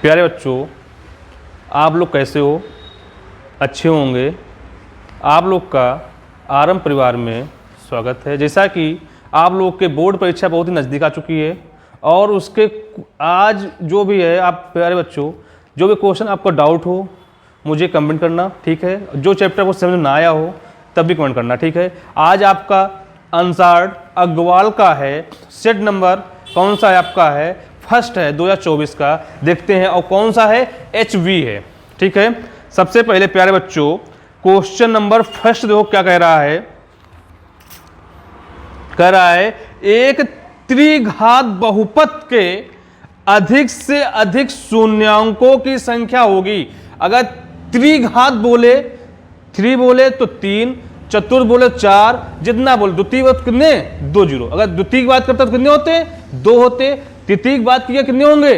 प्यारे बच्चों, आप लोग कैसे हो? अच्छे होंगे। आप लोग का आरंभ परिवार में स्वागत है। जैसा कि आप लोग के बोर्ड परीक्षा बहुत ही नज़दीक आ चुकी है और उसके आज जो भी है, आप प्यारे बच्चों जो भी क्वेश्चन आपको डाउट हो मुझे कमेंट करना, ठीक है। जो चैप्टर को समझ में ना आया हो तब भी कमेंट करना, ठीक है। आज आपका आंसर अग्रवाल का है। सेट नंबर कौन सा है आपका? है फर्स्ट है 2024 का। देखते हैं और कौन सा है? HV है, ठीक है। सबसे पहले प्यारे बच्चों क्वेश्चन नंबर फर्स्ट देखो क्या कह रहा है। कह रहा है एक त्रिघात बहुपद के अधिक से अधिक शून्यांकों की संख्या होगी। अगर त्रिघात बोले 3 बोले तो 3, चतुर्थ बोले 4, जितना बोले द्वितीय बात कितने? 2 जीरो। अगर द्वितीय की बात करते तो कितने होते? 2 होते। तृतीय की बात किया कितने होंगे?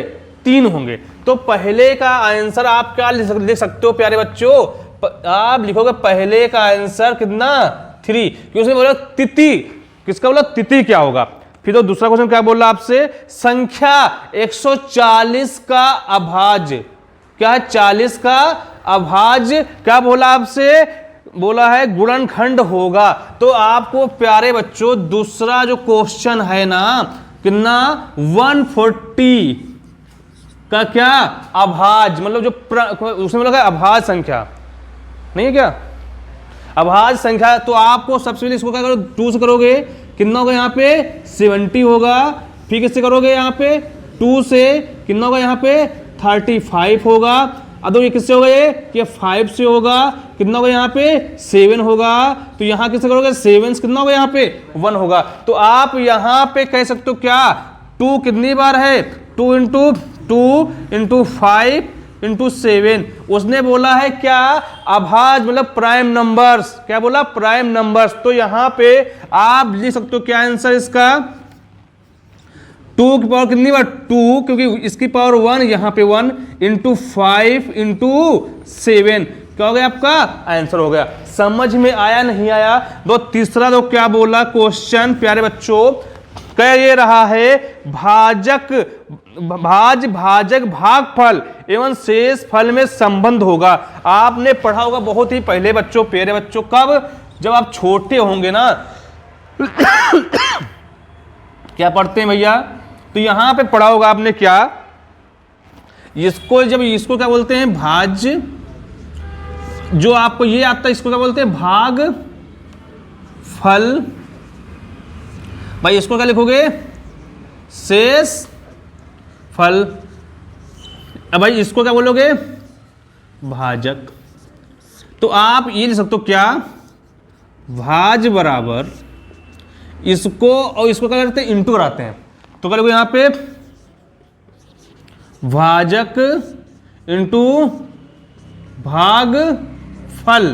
3 होंगे। तो पहले का आंसर आप क्या लिख सकते हो प्यारे बच्चों? आप लिखोगे पहले का आंसर कितना? 3, क्योंकि उसने बोला तिथि। किसका बोला? तिथि क्या होगा? फिर तो दूसरा क्वेश्चन क्या बोला आपसे? संख्या 140 का अभाज्य। क्या है? 40 का अभाज्य क्या बोला आपसे? बोला है गुणनखंड होगा। तो आपको प्यारे बच्चों दूसरा जो क्वेश्चन है ना, कितना? 140 का क्या? अभाज्य, मतलब जो उसमें बोला अभाज्य संख्या नहीं है क्या? अभाज्य संख्या। तो आपको सबसे पहले इसको क्या करो? 2 से करोगे कितना होगा? यहाँ पे 70 होगा। फिर किससे करोगे? यहाँ पे 2 से कितना होगा? यहाँ पे 35 होगा। अब ये किससे होगा? ये 5 से होगा। कितना होगा? यहाँ पे 7 होगा। तो यहाँ किससे करोगे? 7 से कितना होगा? यहाँ पे 1 होगा। तो आप यहाँ पे कह सकते हो क्या? 2 कितनी बार है? 2 इंटू 2 इंटू 5 इंटू 7। उसने बोला है क्या? अभाज्य, मतलब प्राइम नंबर्स। क्या बोला? Prime numbers. तो यहाँ पे आप लिख सकते हो क्या आंसर इसका? 2 की पावर कितनी बार? 2, क्योंकि इसकी पावर 1, यहाँ पे 1 इंटू 5 इंटू 7। क्या हो गया? आपका आंसर हो गया। समझ में आया नहीं आया? तो तीसरा तो क्या बोला क्वेश्चन प्यारे बच्चों? कह ये रहा है भाजक भागफल एवं शेष फल में संबंध होगा। आपने पढ़ा होगा बहुत ही पहले बच्चों, प्यारे बच्चों, कब? जब आप छोटे होंगे ना। क्या पढ़ते हैं भैया? तो यहां पे पढ़ा होगा आपने क्या? इसको क्या बोलते हैं? भाज्य। जो आपको ये आता है इसको क्या बोलते हैं? भाग फल। भाई इसको क्या लिखोगे? शेष फल। अब भाई इसको क्या बोलोगे? भाजक। तो आप ये लिख सकते हो क्या? भाज्य बराबर इसको और इसको क्या करते हैं? इंटू कराते हैं। तो क्या लिखोगे यहां पे? भाजक इंटू भाग फल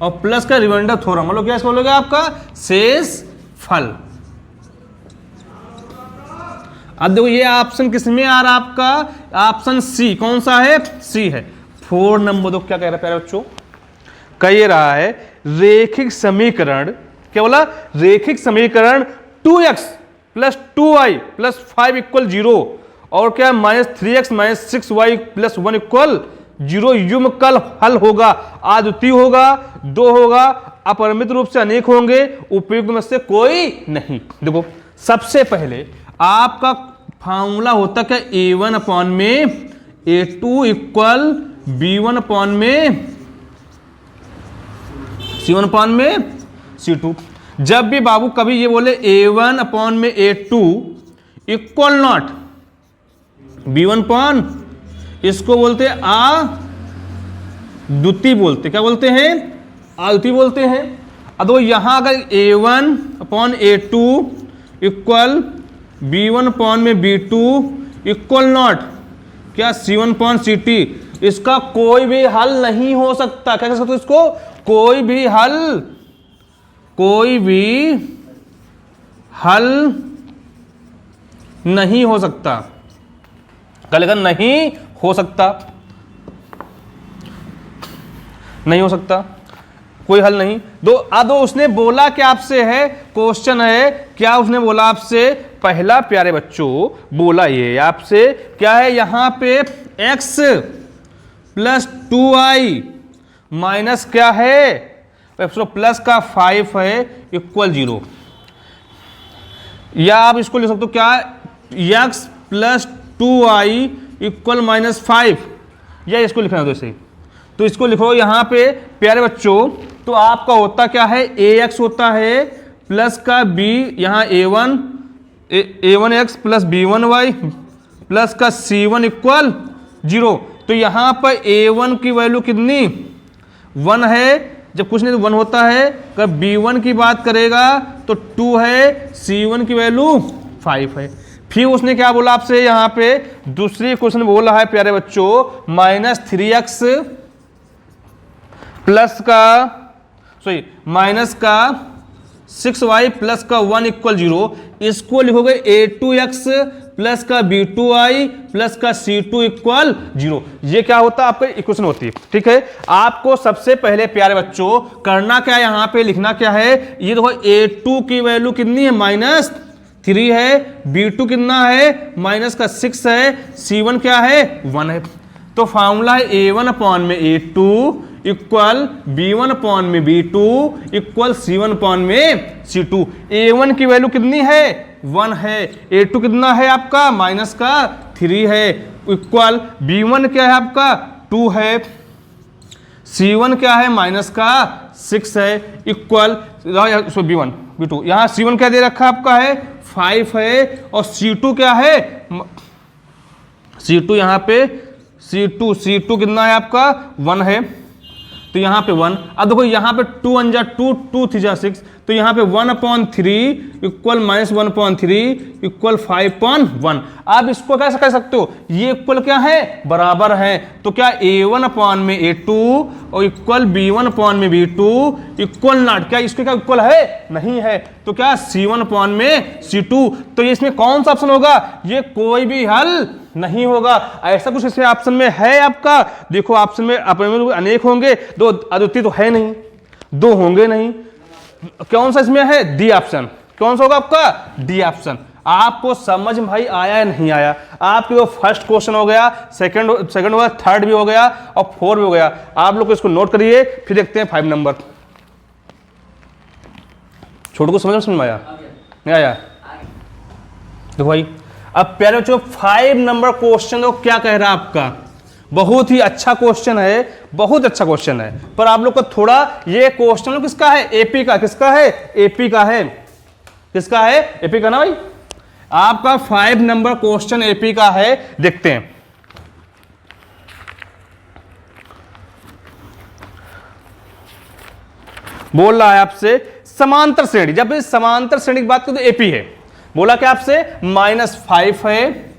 और प्लस का रिमाइंडर थ्योरम। मतलब क्या इसको बोलोगे? आपका शेष फल। अब देखो ये ऑप्शन किसमें आ रहा है आपका? Option C. कौन सा है? सी है। 4 नंबर तो क्या कह रहा है प्यारे बच्चों? कह रहा है रेखिक समीकरण। क्या बोला? रेखिक समीकरण 2x plus 2y plus 5 equal 0 और क्या? -3x minus 6y plus 1 equal 0 युग्मकल हल होगा। अद्वितीय होगा, 2 होगा, अपरिमित रूप से अनेक होंगे, उपयुक्त में से कोई नहीं। देखो सबसे पहले आपका फार्मूला होता क्या? A1 अपॉन में A2 इक्वल B1 अपॉन में C1 अपॉन में C2। जब भी बाबू कभी ये बोले A1 अपॉन में A2 equal not B1 upon, इसको बोलते हैं अद्वितीय बोलते। क्या बोलते हैं? अद्वितीय बोलते हैं। अब तो यहां अगर A1 upon A2 equal B1 upon में B2 इक्वल नॉट क्या? C1 upon CT। इसका कोई भी हल नहीं हो सकता। क्या कह सकते हो इसको? कोई भी हल नहीं हो सकता। कल नहीं हो सकता, नहीं हो सकता, कोई हल नहीं। दो उसने बोला क्या आपसे है? क्वेश्चन है क्या उसने बोला आपसे? पहला प्यारे बच्चों बोला ये आपसे क्या है? यहां पे एक्स प्लस 2i माइनस क्या है, प्लस का 5 है इक्वल 0, या आप इसको लिख सकते हो क्या, x प्लस 2i इक्वल -5, या इसको लिखना है जैसे, तो इसको लिखो यहाँ पे प्यारे बच्चों। तो आपका होता क्या है, ax होता है प्लस का b, यहाँ a1x प्लस b1y प्लस का c1 इक्वल 0। तो यहाँ पर a1 की वैल्यू कितनी 1 है, जब कुछ नहीं तो 1 होता है। अगर b1 की बात करेगा तो 2 है, c1 की वैल्यू 5 है। फिर उसने क्या बोला आपसे, यहाँ पे दूसरी क्वेश्चन बोला है प्यारे बच्चों, -3x प्लस का माइनस का 6y प्लस का 1 इक्वल 0। इसको लिखोगे a2x प्लस का b2y प्लस का c2 इक्वल 0। ये क्या होता है, आपका इक्वेशन होती है। ठीक है, आपको सबसे पहले प्यारे बच्चों करना क्या है, यहाँ पे लिखना क्या है, ये देखो a2 की वैल्यू कितनी है, -3 है, b2 कितना है, -6 है, c1 क्या है, 1 है। तो फॉर्मूला है a1 अपॉन में a2 इक्वल b1 अपॉन में b2 इक्वल c1 अपॉन में c2। a1 की वैल्यू कितनी है, 1 है, a2 कितना है आपका, -3 है, इक्वल b1 क्या है आपका 2 है, c1 क्या है -6 है, इक्वल b1 b2, यहाँ c1 क्या दे रखा आपका है 5 है, और c2 क्या है, c2 यहाँ पे c2 कितना है आपका 1 है, तो यहाँ पे 1। अब देखो यहाँ पे 2 1 जा 2, 2 3 जा 6, तो यहाँ पे 1/3 इक्वल -1/3 इक्वल 5/1। आप इसको कैसे कह सकते हो, ये इक्वल क्या है, बराबर है। तो क्या a1 अपॉन में a2 और इक्वल b1 अपॉन में b2 इक्वल नॉट, क्या इसके क्या इक्वल है, नहीं है। तो क्या c1 अपॉन में c2, तो ये इसमें कौन सा ऑप्शन होगा, ये कोई भी हल नहीं होगा। ऐसा कुछ इसमें ऑप्शन में है आपका, देखो ऑप्शन में अपने अनेक होंगे, दो अद्वितीय तो है नहीं, दो होंगे नहीं, कौन सा इसमें है, डी ऑप्शन। कौन सा होगा आपका, डी ऑप्शन। आपको समझ में भाई आया या नहीं आया, आपके वो फर्स्ट क्वेश्चन हो गया, सेकंड हो गया, थर्ड भी हो गया और फोर्थ भी हो गया। आप लोग इसको नोट करिए, फिर देखते हैं 5 नंबर। छोटू को समझ में आया, नहीं आया, देखो भाई। अब प्यारे बच्चों 5 नंबर क्वेश्चन तो क्या कह रहा है आपका, बहुत ही अच्छा क्वेश्चन है, बहुत अच्छा क्वेश्चन है। पर आप लोग को थोड़ा ये क्वेश्चन किसका है, एपी का, किसका है, एपी का है, किसका है, एपी का ना भाई। आपका 5 नंबर क्वेश्चन एपी का है, देखते हैं। बोल रहा है आपसे समांतर श्रेणी, जब इस समांतर श्रेणी की बात करें तो एपी है। बोला क्या आपसे, -5 है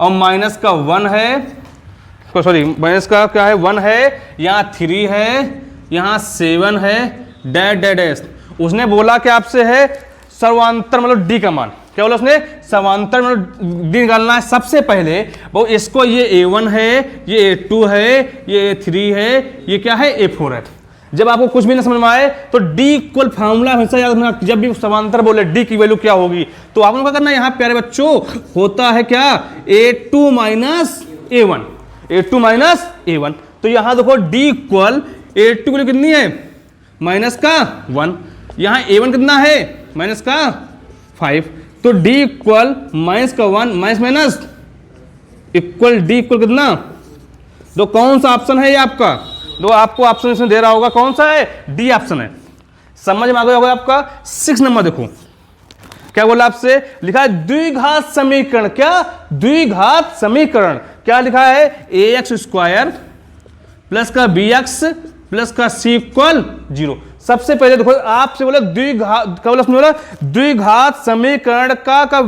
और माइनस का 1 है, सॉरी माइनस का क्या है 1 है, यहाँ 3 है, यहाँ 7 है, डैश डैश डैश। उसने बोला कि आपसे है सर्वांतर मतलब डी का मान, क्या बोला उसने, सर्वांतर मतलब डी निकालना है। सबसे पहले वो इसको, ये a1 है, ये a2 है, ये a3 है, ये क्या है a4 है। जब आपको कुछ भी ना समझ में आए तो d इक्वल फार्मूला हमेशा याद रखना, जब भी समांतर बोले d की वैल्यू क्या होगी, तो आपने क्या करना है, यहाँ प्यारे बच्चों होता है क्या, a2 minus a1, a2 minus a1। तो यहाँ देखो d इक्वल a2 की वैल्यू कितनी है, माइनस का 1, यहाँ a1 कितना है, माइनस का 5। तो d इक्वल माइनस का 1 minus minus equal d equal कितना, तो कौन सा ऑप्शन है ये आपका, दो आपको ऑप्शन इसमें दे रहा होगा, कौन सा है, डी ऑप्शन है। समझ में आ गया होगा आपका। 6 नंबर देखो क्या बोला आपसे, लिखा है द्विघात समीकरण, क्या द्विघात समीकरण, क्या लिखा है, ax स्क्वायर प्लस का bx प्लस का c इक्वल 0। सबसे पहले देखो आपसे बोला द्विघात, क्या बोला, द्विघात समीकरण का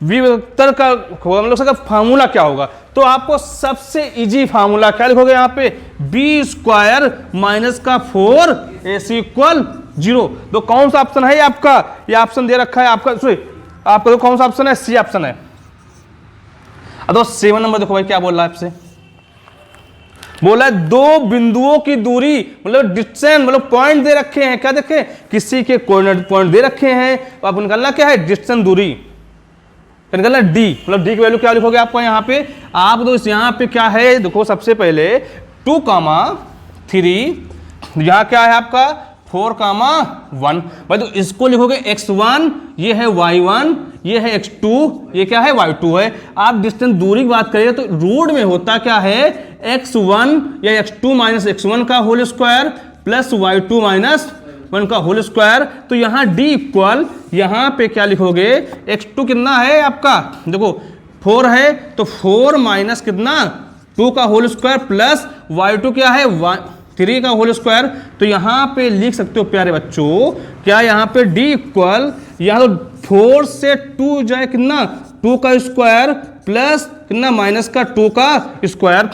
विभक्तर का हम लोग का फार्मूला क्या होगा। तो आपको सबसे इजी फार्मूला क्या लिखोगे यहाँ पे, बी स्क्वायर माइनस का 4ac इक्वल 0। तो कौन सा ऑप्शन है ये आपका, ये ऑप्शन दे रखा है आपका, सॉरी आपका तो कौन सा ऑप्शन है, सी ऑप्शन है। अब 7 नंबर देखो भाई क्या बोल रहा है आपसे, बोला है दो बिंदुओं की दूरी मतलब डिस्टेंस मतलब पॉइंट दे रखे हैं, क्या देखे, किसी के कोऑर्डिनेट पॉइंट दे रखे हैं, तो आप निकालना क्या है, डिस्टेंस दूरी। क्या निकलना डी, मतलब डी की वैल्यू क्या लिखोगे आपको यहाँ पे, आप तो यहाँ पे क्या है देखो, सबसे पहले 2,3, यहाँ क्या है आपका 4,1 भाई, तो इसको लिखोगे x1, ये है y1, ये है x2, ये क्या है y2 है। आप डिस्टेंस दूरी की बात करिए तो रूट में होता क्या है x1 या x2 माइनस x1 का whole square plus y2 minus 1 का होल स्क्वायर। तो यहाँ d इक्वल, यहाँ पे क्या लिखोगे, x2 कितना है आपका, देखो 4 है तो 4 माइनस कितना 2 का होल स्क्वायर प्लस y2 क्या है 3 का होल स्क्वायर। तो यहाँ पे लिख सकते हो प्यारे बच्चों, क्या यहाँ पे d इक्वल, यहाँ तो 4 से 2 जाए कितना 2 का स्क्वायर प्लस कितना माइनस का 2 का स्क्वायर।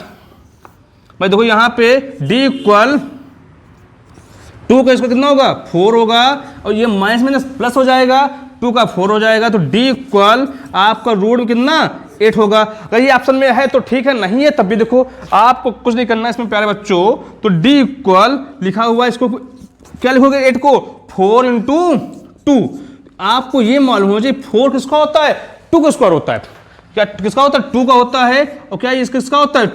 भाई देखो यहाँ पे d इक्वल 2 का स्क्वायर कितना होगा 4 होगा, और ये माइनस माइनस प्लस हो जाएगा, 2 का 4 हो जाएगा। तो d इक्वल आपका रूट में कितना 8 होगा। अगर ये ऑप्शन में है तो ठीक है, नहीं है तब भी देखो आपको कुछ नहीं करना है इसमें प्यारे बच्चों। तो d इक्वल लिखा हुआ है, इसको क्या लिखोगे 8 को 4 इंटू 2। आपको ये मालूम हो जाए 4 किसका होता है 2 का स्क्वायर होता है, क्या किसका होता है 2 का होता है, और क्या ये किसका होता है,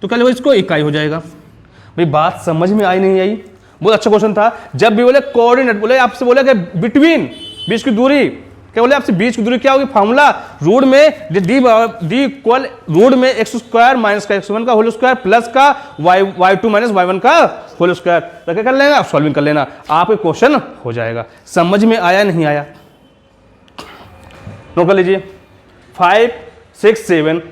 तो क्या लिखो इसको इकाई हो जाएगा। भाई बात समझ में आई नहीं आई, बहुत अच्छा क्वेश्चन था। जब भी बोले कोऑर्डिनेट, बोले आपसे बोले कि बिटवीन, बीच की दूरी, क्या बोले आपसे बीच की दूरी क्या होगी, फार्मूला रूट में डी इक्वल रूट में एक्स स्क्वायर माइनस का x1 का होल स्क्वायर प्लस का y2 माइनस y1 का होल स्क्वायर। तो क्या कर लेना, आप सॉल्विंग कर लेना, आपके क्वेश्चन हो जाएगा। समझ में आया नहीं आया, नोट कर लीजिए 5, 6, 7।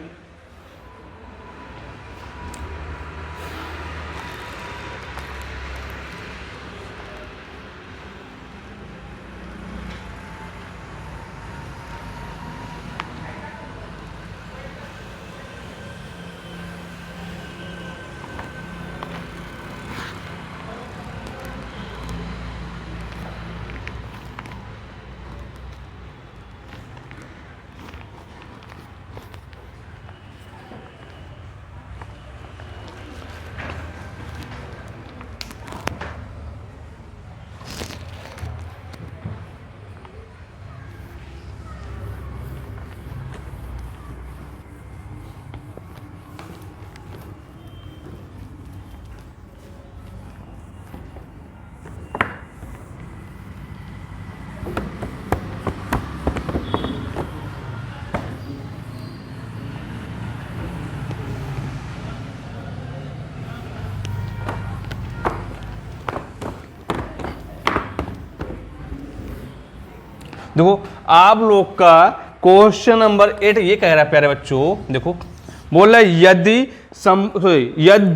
देखो आप लोग का क्वेश्चन नंबर 8 ये कह रहा है प्यारे बच्चों, देखो बोल रहा है यदि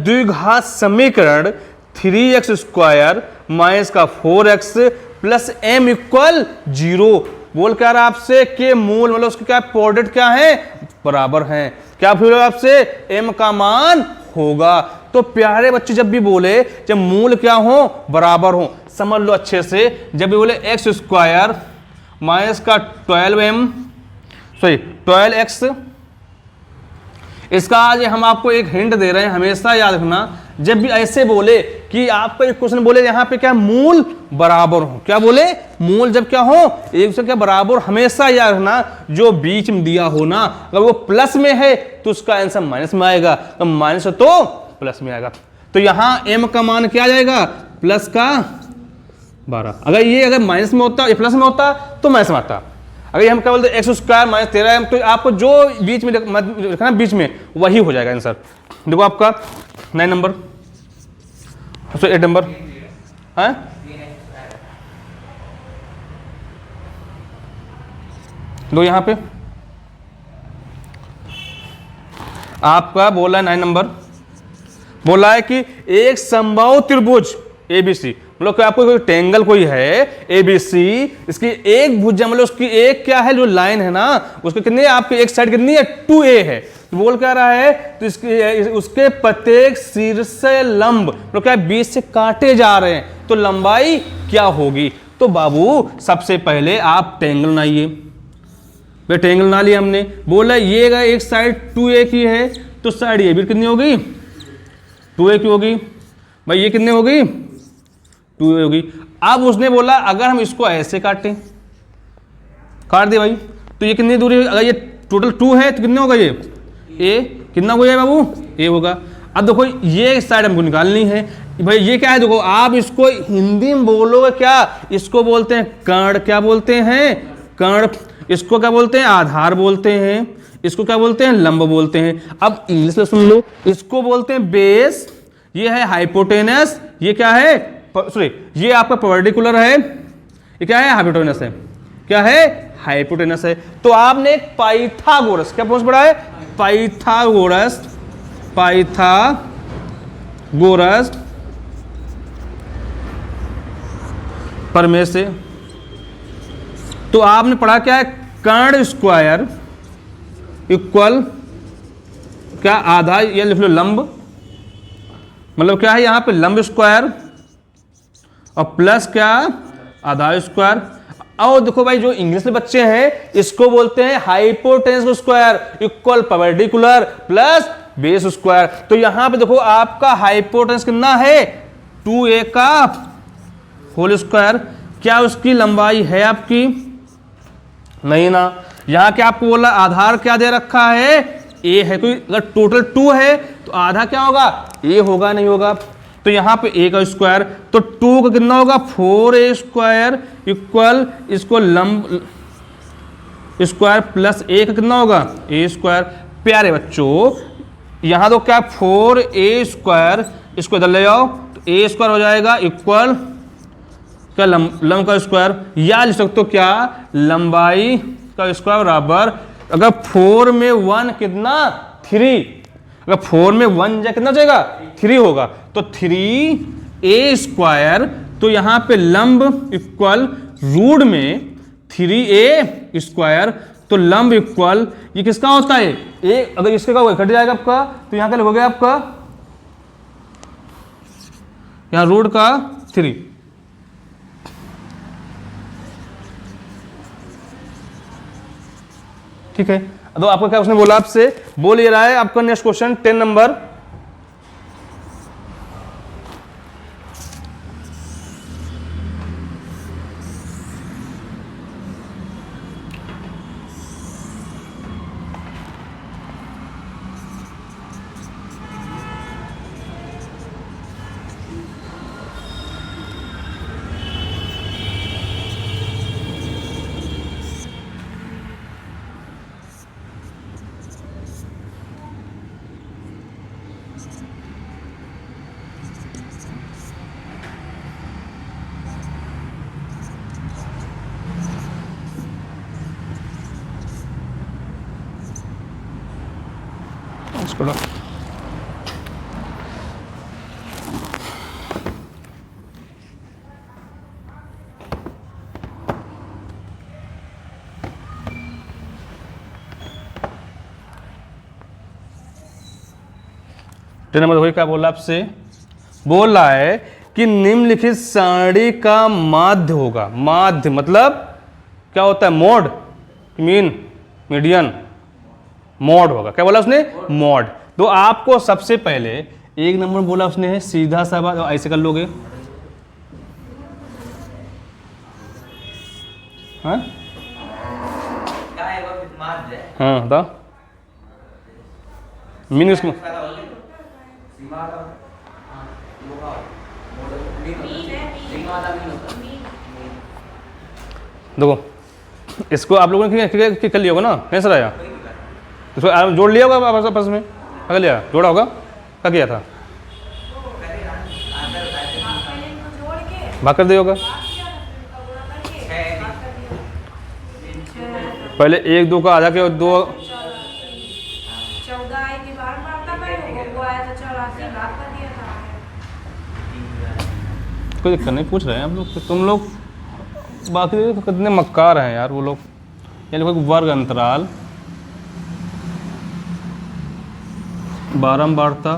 द्विघात समीकरण 3x स्क्वायर माइनस का 4x प्लस m इक्वल 0, बोल क्या रहा आपसे कि मूल मतलब उसके क्या प्रोडक्ट क्या है बराबर हैं, क्या फिर आपसे m का मान होगा। तो प्यारे बच्चे जब भी बोले जब मूल क्या हो बराबर हो, समझ लो अच्छे से, जब भी बोले x स्क्वायर माइनस का 12x, इसका आज हम आपको एक हिंट दे रहे हैं, हमेशा याद रखना जब भी ऐसे बोले कि आपका एक क्वेश्चन बोले यहाँ पे क्या मूल बराबर हो, क्या बोले मूल जब क्या हो एक दूसरे क्या बराबर, हमेशा याद रखना जो बीच में दिया हो ना, अगर वो प्लस में है तो उसका आंसर माइनस में आएगा, तो माइनस है तो प्लस में आएगा। तो यहाँ m का मान क्या आ जाएगा प्लस का 12, अगर ये अगर माइनस में होता, ये प्लस में होता तो माइनस में आता। अगर ये हम क्या बोलते एक्स स्क्वायर माइनस 13m, तो आपको जो बीच में रखना बीच में वही हो जाएगा आंसर। देखो आपका 9 नंबर 8 नंबर है, दो यहाँ पे आपका बोला है 9 नंबर, बोला है कि एक समबाहु त्रिभुज ABC, मतलब कि आपको कोई ट्रायंगल कोई है ABC, इसकी एक भुजा मतलब उसकी एक क्या है जो लाइन है ना, उसके कितनी है आपकी एक साइड कितनी है 2a है, तो बोल क्या रहा है तो इसके उसके प्रत्येक शीर्ष लंब मतलब क्या बीच से काटे जा रहे हैं, तो लंबाई क्या होगी। तो बाबू सबसे पहले आप ट्रायंगल बनाइए, वे ट्रायंगल बना लिया हमने, बोला ये अगर एक साइड 2a की है तो साइड ये भी कितनी होगी 2a की होगी, भाई ये कितनी होगी 2a होगी। अब उसने बोला अगर हम इसको ऐसे काटें, काट दे भाई, तो ये कितनी दूरी, अगर ये टोटल 2 है तो कितने होगा ये ए, कितना हो जाएगा बाबू ए होगा। अब देखो ये साइड हमको निकालनी है भाई, ये क्या है देखो, आप इसको हिंदी में बोलोगे क्या, इसको बोलते हैं कर्ण, क्या बोलते हैं कर्ण, इसको क्या बोलते हैं आधार बोलते हैं, इसको क्या बोलते हैं लंब बोलते हैं। अब इंग्लिश में सुन लो, इसको बोलते हैं बेस, ये है हाइपोटेनस, ये क्या है सॉरी ये आपका परपेंडिकुलर है, ये क्या है हाइपोटेनस है, क्या है हाइपोटेनस है। तो आपने एक पाइथागोरस, क्या पूछ पड़ा है पाइथागोरस, पाइथागोरस प्रमेय से, तो आपने पढ़ा क्या है कर्ण स्क्वायर इक्वल क्या आधा, ये लिख लो लंब, मतलब क्या है यहां पे लंब स्क्वायर और प्लस क्या आधा स्क्वायर। और देखो भाई जो इंग्लिश में बच्चे हैं इसको बोलते हैं hypotenuse square equal perpendicular plus base square. तो यहां पे देखो आपका हाइपोटेनस कितना है 2a का होल स्क्वायर, क्या उसकी लंबाई है आपकी नहीं ना, यहां क्या आपको बोला आधार क्या दे रखा है a है, कोई अगर टोटल 2 है तो आधा क्या होगा a होगा नहीं होगा, तो यहां पे a का स्क्वायर, तो 2 का कितना होगा 4a स्क्वायर इक्वल इसको लंब स्क्वायर प्लस a का कितना होगा a स्क्वायर। प्यारे बच्चों यहां तो क्या 4a स्क्वायर, इसको इधर ले जाओ तो a स्क्वायर हो जाएगा इक्वल क्या लंब का स्क्वायर, या लिख सकते हो क्या लंबाई का स्क्वायर बराबर, अगर 4 में 1 कितना 3, अगर 4 में 1 जा कितना जाएगा 3 होगा, तो 3a स्क्वायर, तो यहां पे लंब इक्वल रूट में 3a स्क्वायर, तो लंब इक्वल ये किसका होता है a, अगर इसके का घट जाएगा आपका तो यहां क्या लिखोगे आपका यहां रूट का 3, ठीक है। तो आपको क्या उसने बोला आपसे बोल ये रहा है आपका नेक्स्ट क्वेश्चन 10 नंबर, इसको लो। नंबर क्या बोला आपसे, बोल रहा है कि निम्नलिखित सारणी का माध्य होगा, माध्य मतलब क्या होता है मोड, मीन मीडियन, मोड होगा, क्या बोला उसने मोड। तो आपको सबसे पहले 1 नंबर बोला उसने है सीधा सा बात, ऐसे कर लोगे हाँ बताओ मीन उसको देखो इसको आप लोगों ने कर लिया होगा ना, कैसा रहा इसको जोड़ लिया होगा आपस में, अगर लिया जोड़ा होगा, क्या किया था भाग कर दिया होगा, पहले 1 2 का आधा के 2 कोई दिक्कत नहीं, पूछ रहे हैं आप लोग, तुम लोग बाकी कितने मक्कार हैं यार वो लोग। ये लोग वर्ग अंतराल बारंबारता,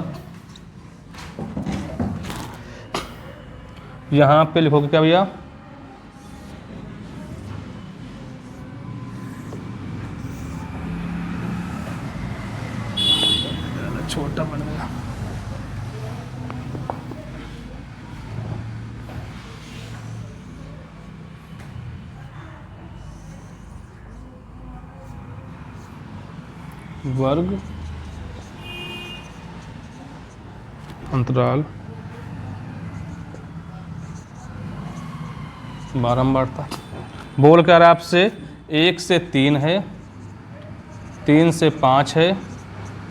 यहां पे लिखोगे क्या भैया छोटा बन गया, वर्ग अंतराल बारंबारता। बोल कर आपसे 1 से 3 है, 3 से 5 है,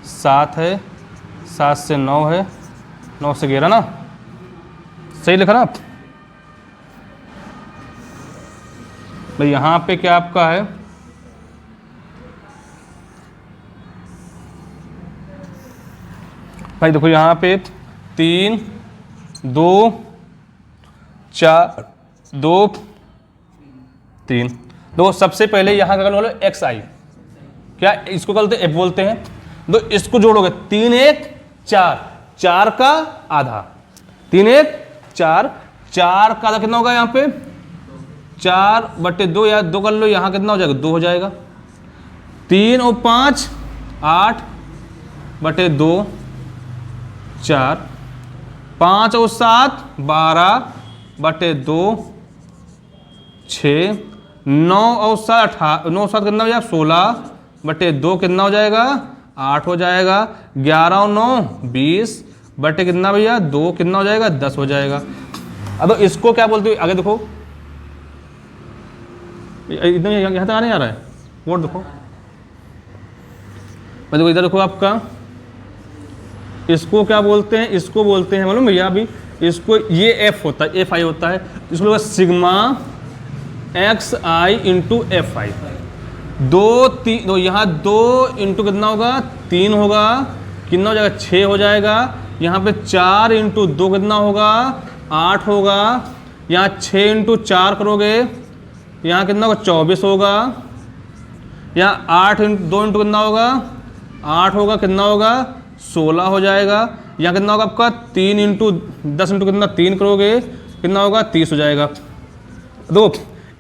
7 है, 7 से 9 है, 9 से 11 ना, सही लिखा ना आप? भाई यहाँ पे क्या आपका है, भाई देखो यहाँ पे 3 2 4 2 3। दो सबसे पहले यहाँ का बोलो एक्स आई, क्या इसको बोलते एफ बोलते हैं। तो इसको जोड़ोगे 3 1 4, 4 का आधा, 3 1 4, 4 का आधा कितना होगा यहाँ पे 4/2 या 2 कर लो, यहाँ कितना हो जाएगा 2 हो जाएगा। 3 और 5 8/2 4, 5 और 7 12/2 6, 9 और 7 9 7 कितना हो जाएगा 16/2 कितना हो जाएगा 8 हो जाएगा। 11 और 9 20 बटे कितना भैया 2 कितना हो जाएगा 10 हो जाएगा। अब इसको क्या बोलते हो आगे देखो, इधर यहाँ तक नहीं आ रहा है, वोट देखो, मैं देखो इधर देखो आपका, इसको क्या बोलते हैं, इसको बोलते हैं मालूम भैया अभी, इसको ये एफ होता है, एफ आई होता है, इसको बोलते sigma X I into F आई। 2 यहाँ 2 इंटू कितना होगा 3 होगा, कितना हो जाएगा 6 हो जाएगा। यहाँ पे 4 इंटू 2 कितना होगा 8 होगा। यहाँ 6 इंटू 4 करोगे यहाँ कितना होगा 24 होगा। यहाँ 8 इंटू 2 इंटू कितना होगा 8 होगा, कितना होगा 16 हो जाएगा। यहाँ कितना होगा आपका 3 इंटू 10 इंटू कितना 3 करोगे कितना होगा 30 हो जाएगा। दो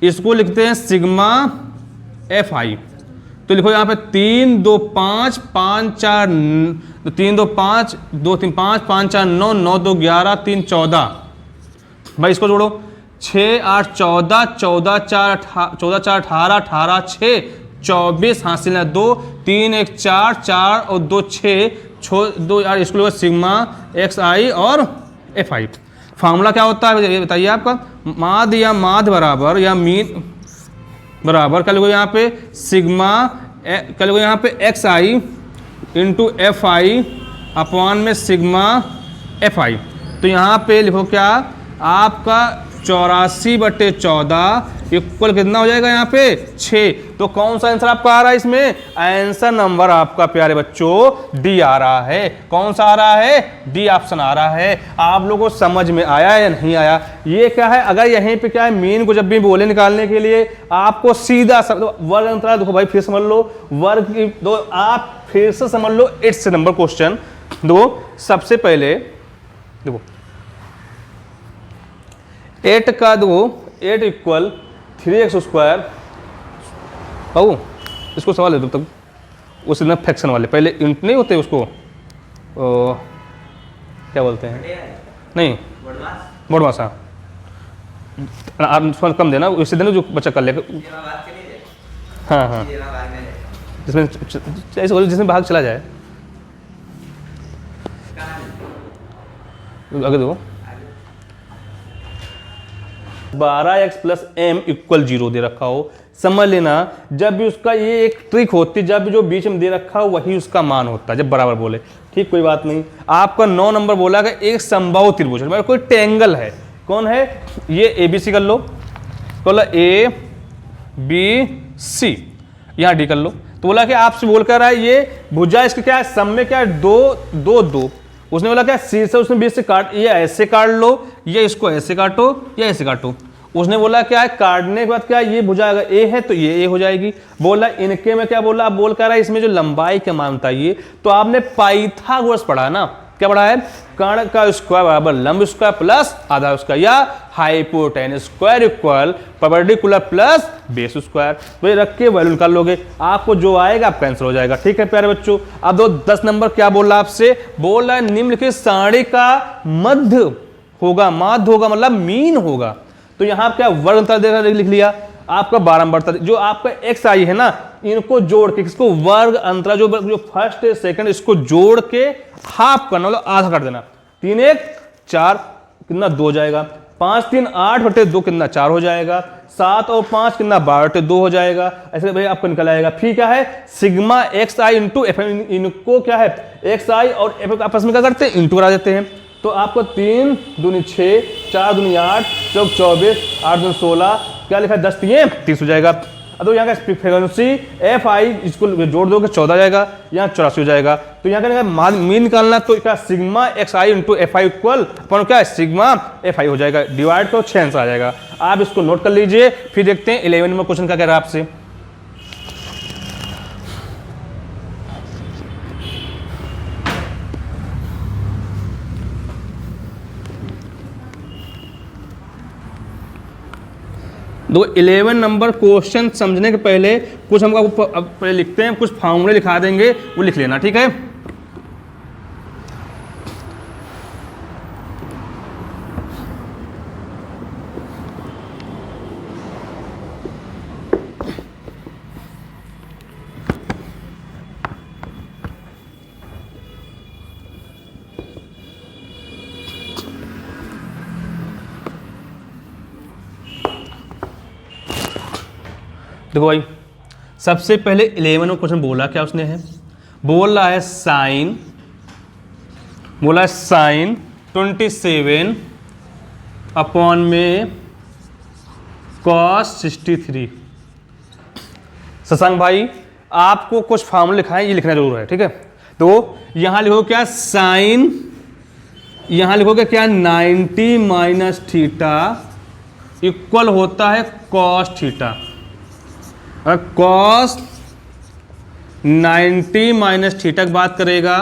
इसको लिखते हैं सिग्मा एफ आई। तो लिखो यहाँ पे 3 2 5 5 4 3 2 5 2 3 5 5 4 9 9 2 11 3 14। भाई इसको जोड़ो 6 8 14 14 4 14 4 18 18 6 24 हासिल है 2 3 1 4 4 और 2 6 2 यार, इसको लोग सिग्मा एक्स आई और एफ आई। फार्मूला क्या होता है ये बताइए आपका, माध्य या माध्य बराबर या मीन बराबर क्या लिखो यहाँ पे सिग्मा क्या लिखो यहाँ पे x I into F I upon में सिग्मा एफ आई। तो यहाँ पे लिखो क्या आपका 84/14 इक्वल कितना हो जाएगा यहाँ पे 6। तो कौन सा आंसर आपका आ रहा है इसमें, आंसर नंबर आपका प्यारे बच्चों डी आ रहा है। कौन सा आ रहा है, डी ऑप्शन आ रहा है। आप लोगों को समझ में आया या नहीं आया, ये क्या है, अगर यहीं पे क्या है मीन को जब भी बोले निकालने के लिए आपको सीधा वर्ग अंतराल देखो भाई फिर समझ लो, वर्ग की दो आप फिर से समझ लो 8 से नंबर क्वेश्चन दो। सबसे पहले देखो 8 का दो 8 इक्वल 3x स्क्वायर। आओ इसको सवाल दे दो तब उस दिन फ्रैक्शन वाले पहले इंट नहीं होते उसको क्या बोलते हैं, नहीं बोडमास। आप कम देना उससे देना जो बच्चा कर लेगा। हाँ हाँ जिसमें ऐसे बोलो जिसमें भाग चला जाए। आगे देखो 12x प्लस एम इक्वल 0 दे रखा हो, समझ लेना जब भी उसका ये एक ट्रिक होती है, जब भी जो बीच में दे रखा हो वही उसका मान होता है जब बराबर बोले। ठीक कोई बात नहीं। आपका 9 नंबर बोला कि एक समबाहु त्रिभुज है, कोई ट्रायंगल है, कौन है ये ए बी सी कर लो, बोला ए बी सी, यहाँ डी कर लो। तो बोला कि आपसे बोल कर रहा है ये भुजा इसके क्या है सम में क्या है 2 2 2। उसने बोला क्या सी से उसने बीच से काट, ये ऐसे काट लो या इसको ऐसे काटो या ऐसे काटो। उसने बोला क्या है काटने के बाद क्या ये भुजा अगर ए है तो ये ए हो जाएगी। बोला इनके में क्या बोला, आप बोल कर रहा है इसमें जो लंबाई का मान था ये, तो आपने पाइथागोरस पढ़ा है ना, क्या पढ़ा है, कर्ण का स्क्वायर बराबर लंब स्क्वायर प्लस आधा स्क्वायर या hypotenuse square equal perpendicular plus base square. तो ये रख के वैल्यू निकाल लोगे, आपको जो आएगा आप कैंसिल हो जाएगा। ठीक है प्यारे बच्चों। अब दो 10 नंबर क्या बोल रहा है आपसे, बोल रहा है निम्नलिखित सारणी का मध्य होगा, माध्य होगा मतलब मीन होगा। तो यहाँ क्या वर्ग अंतर लिख लिया आपका बारंबारता, जो आपका एक्स आई है ना इनको जोड़ के, किसको, वर्ग अंतराल, जो फर्स्ट सेकंड, इसको जोड़ के हाफ करना, मतलब आधा कर देना। 3 1 4 कितना 2 जाएगा, 5 3 8 बटे 2 कितना 4 हो जाएगा, 7 और 5 कितना 12 बटे 2 हो जाएगा। ऐसे भाई आपको निकल आएगा। फिर क्या है, sigma X I into F, इनको क्या है एक्स आई और एफ आपस में क्या करते हैं, इंटू करा देते हैं। तो आपको 3 दूनी 6, 4 दूनी 8, 4 24, 8 दूनी 16, क्या लिखा है 10 3 30 हो जाएगा। अब तो यहाँ का फ्रीक्वेंसी एफ आई इसको जोड़ दोगे 14 जाएगा, यहाँ 84 हो जाएगा। तो यहाँ का मीन निकालना, तो क्या sigma X I into F I equal अपन क्या है सिग्मा एफ आई हो जाएगा, डिवाइड करो 6 आंसर आ जाएगा। आप इसको नोट कर लीजिए। फिर देखते हैं 11 नंबर क्वेश्चन क्या कह रहा है आपसे। दो 11 नंबर क्वेश्चन समझने के पहले कुछ हम पहले लिखते हैं, कुछ फॉर्मूले लिखा देंगे, वो लिख लेना, ठीक है। देखो भाई, सबसे पहले 11 में क्वेश्चन बोला क्या उसने है, बोल रहा है साइन, बोला है साइन 27 अपॉन में कॉस 63। शशांक भाई आपको कुछ फॉर्मूला लिखा है, ये लिखना जरूर है, ठीक है। तो यहां लिखो क्या साइन, यहां लिखोगे क्या 90 माइनस थीटा इक्वल होता है कॉस थीटा। अगर कॉस 90 माइनस थीटा की बात करेगा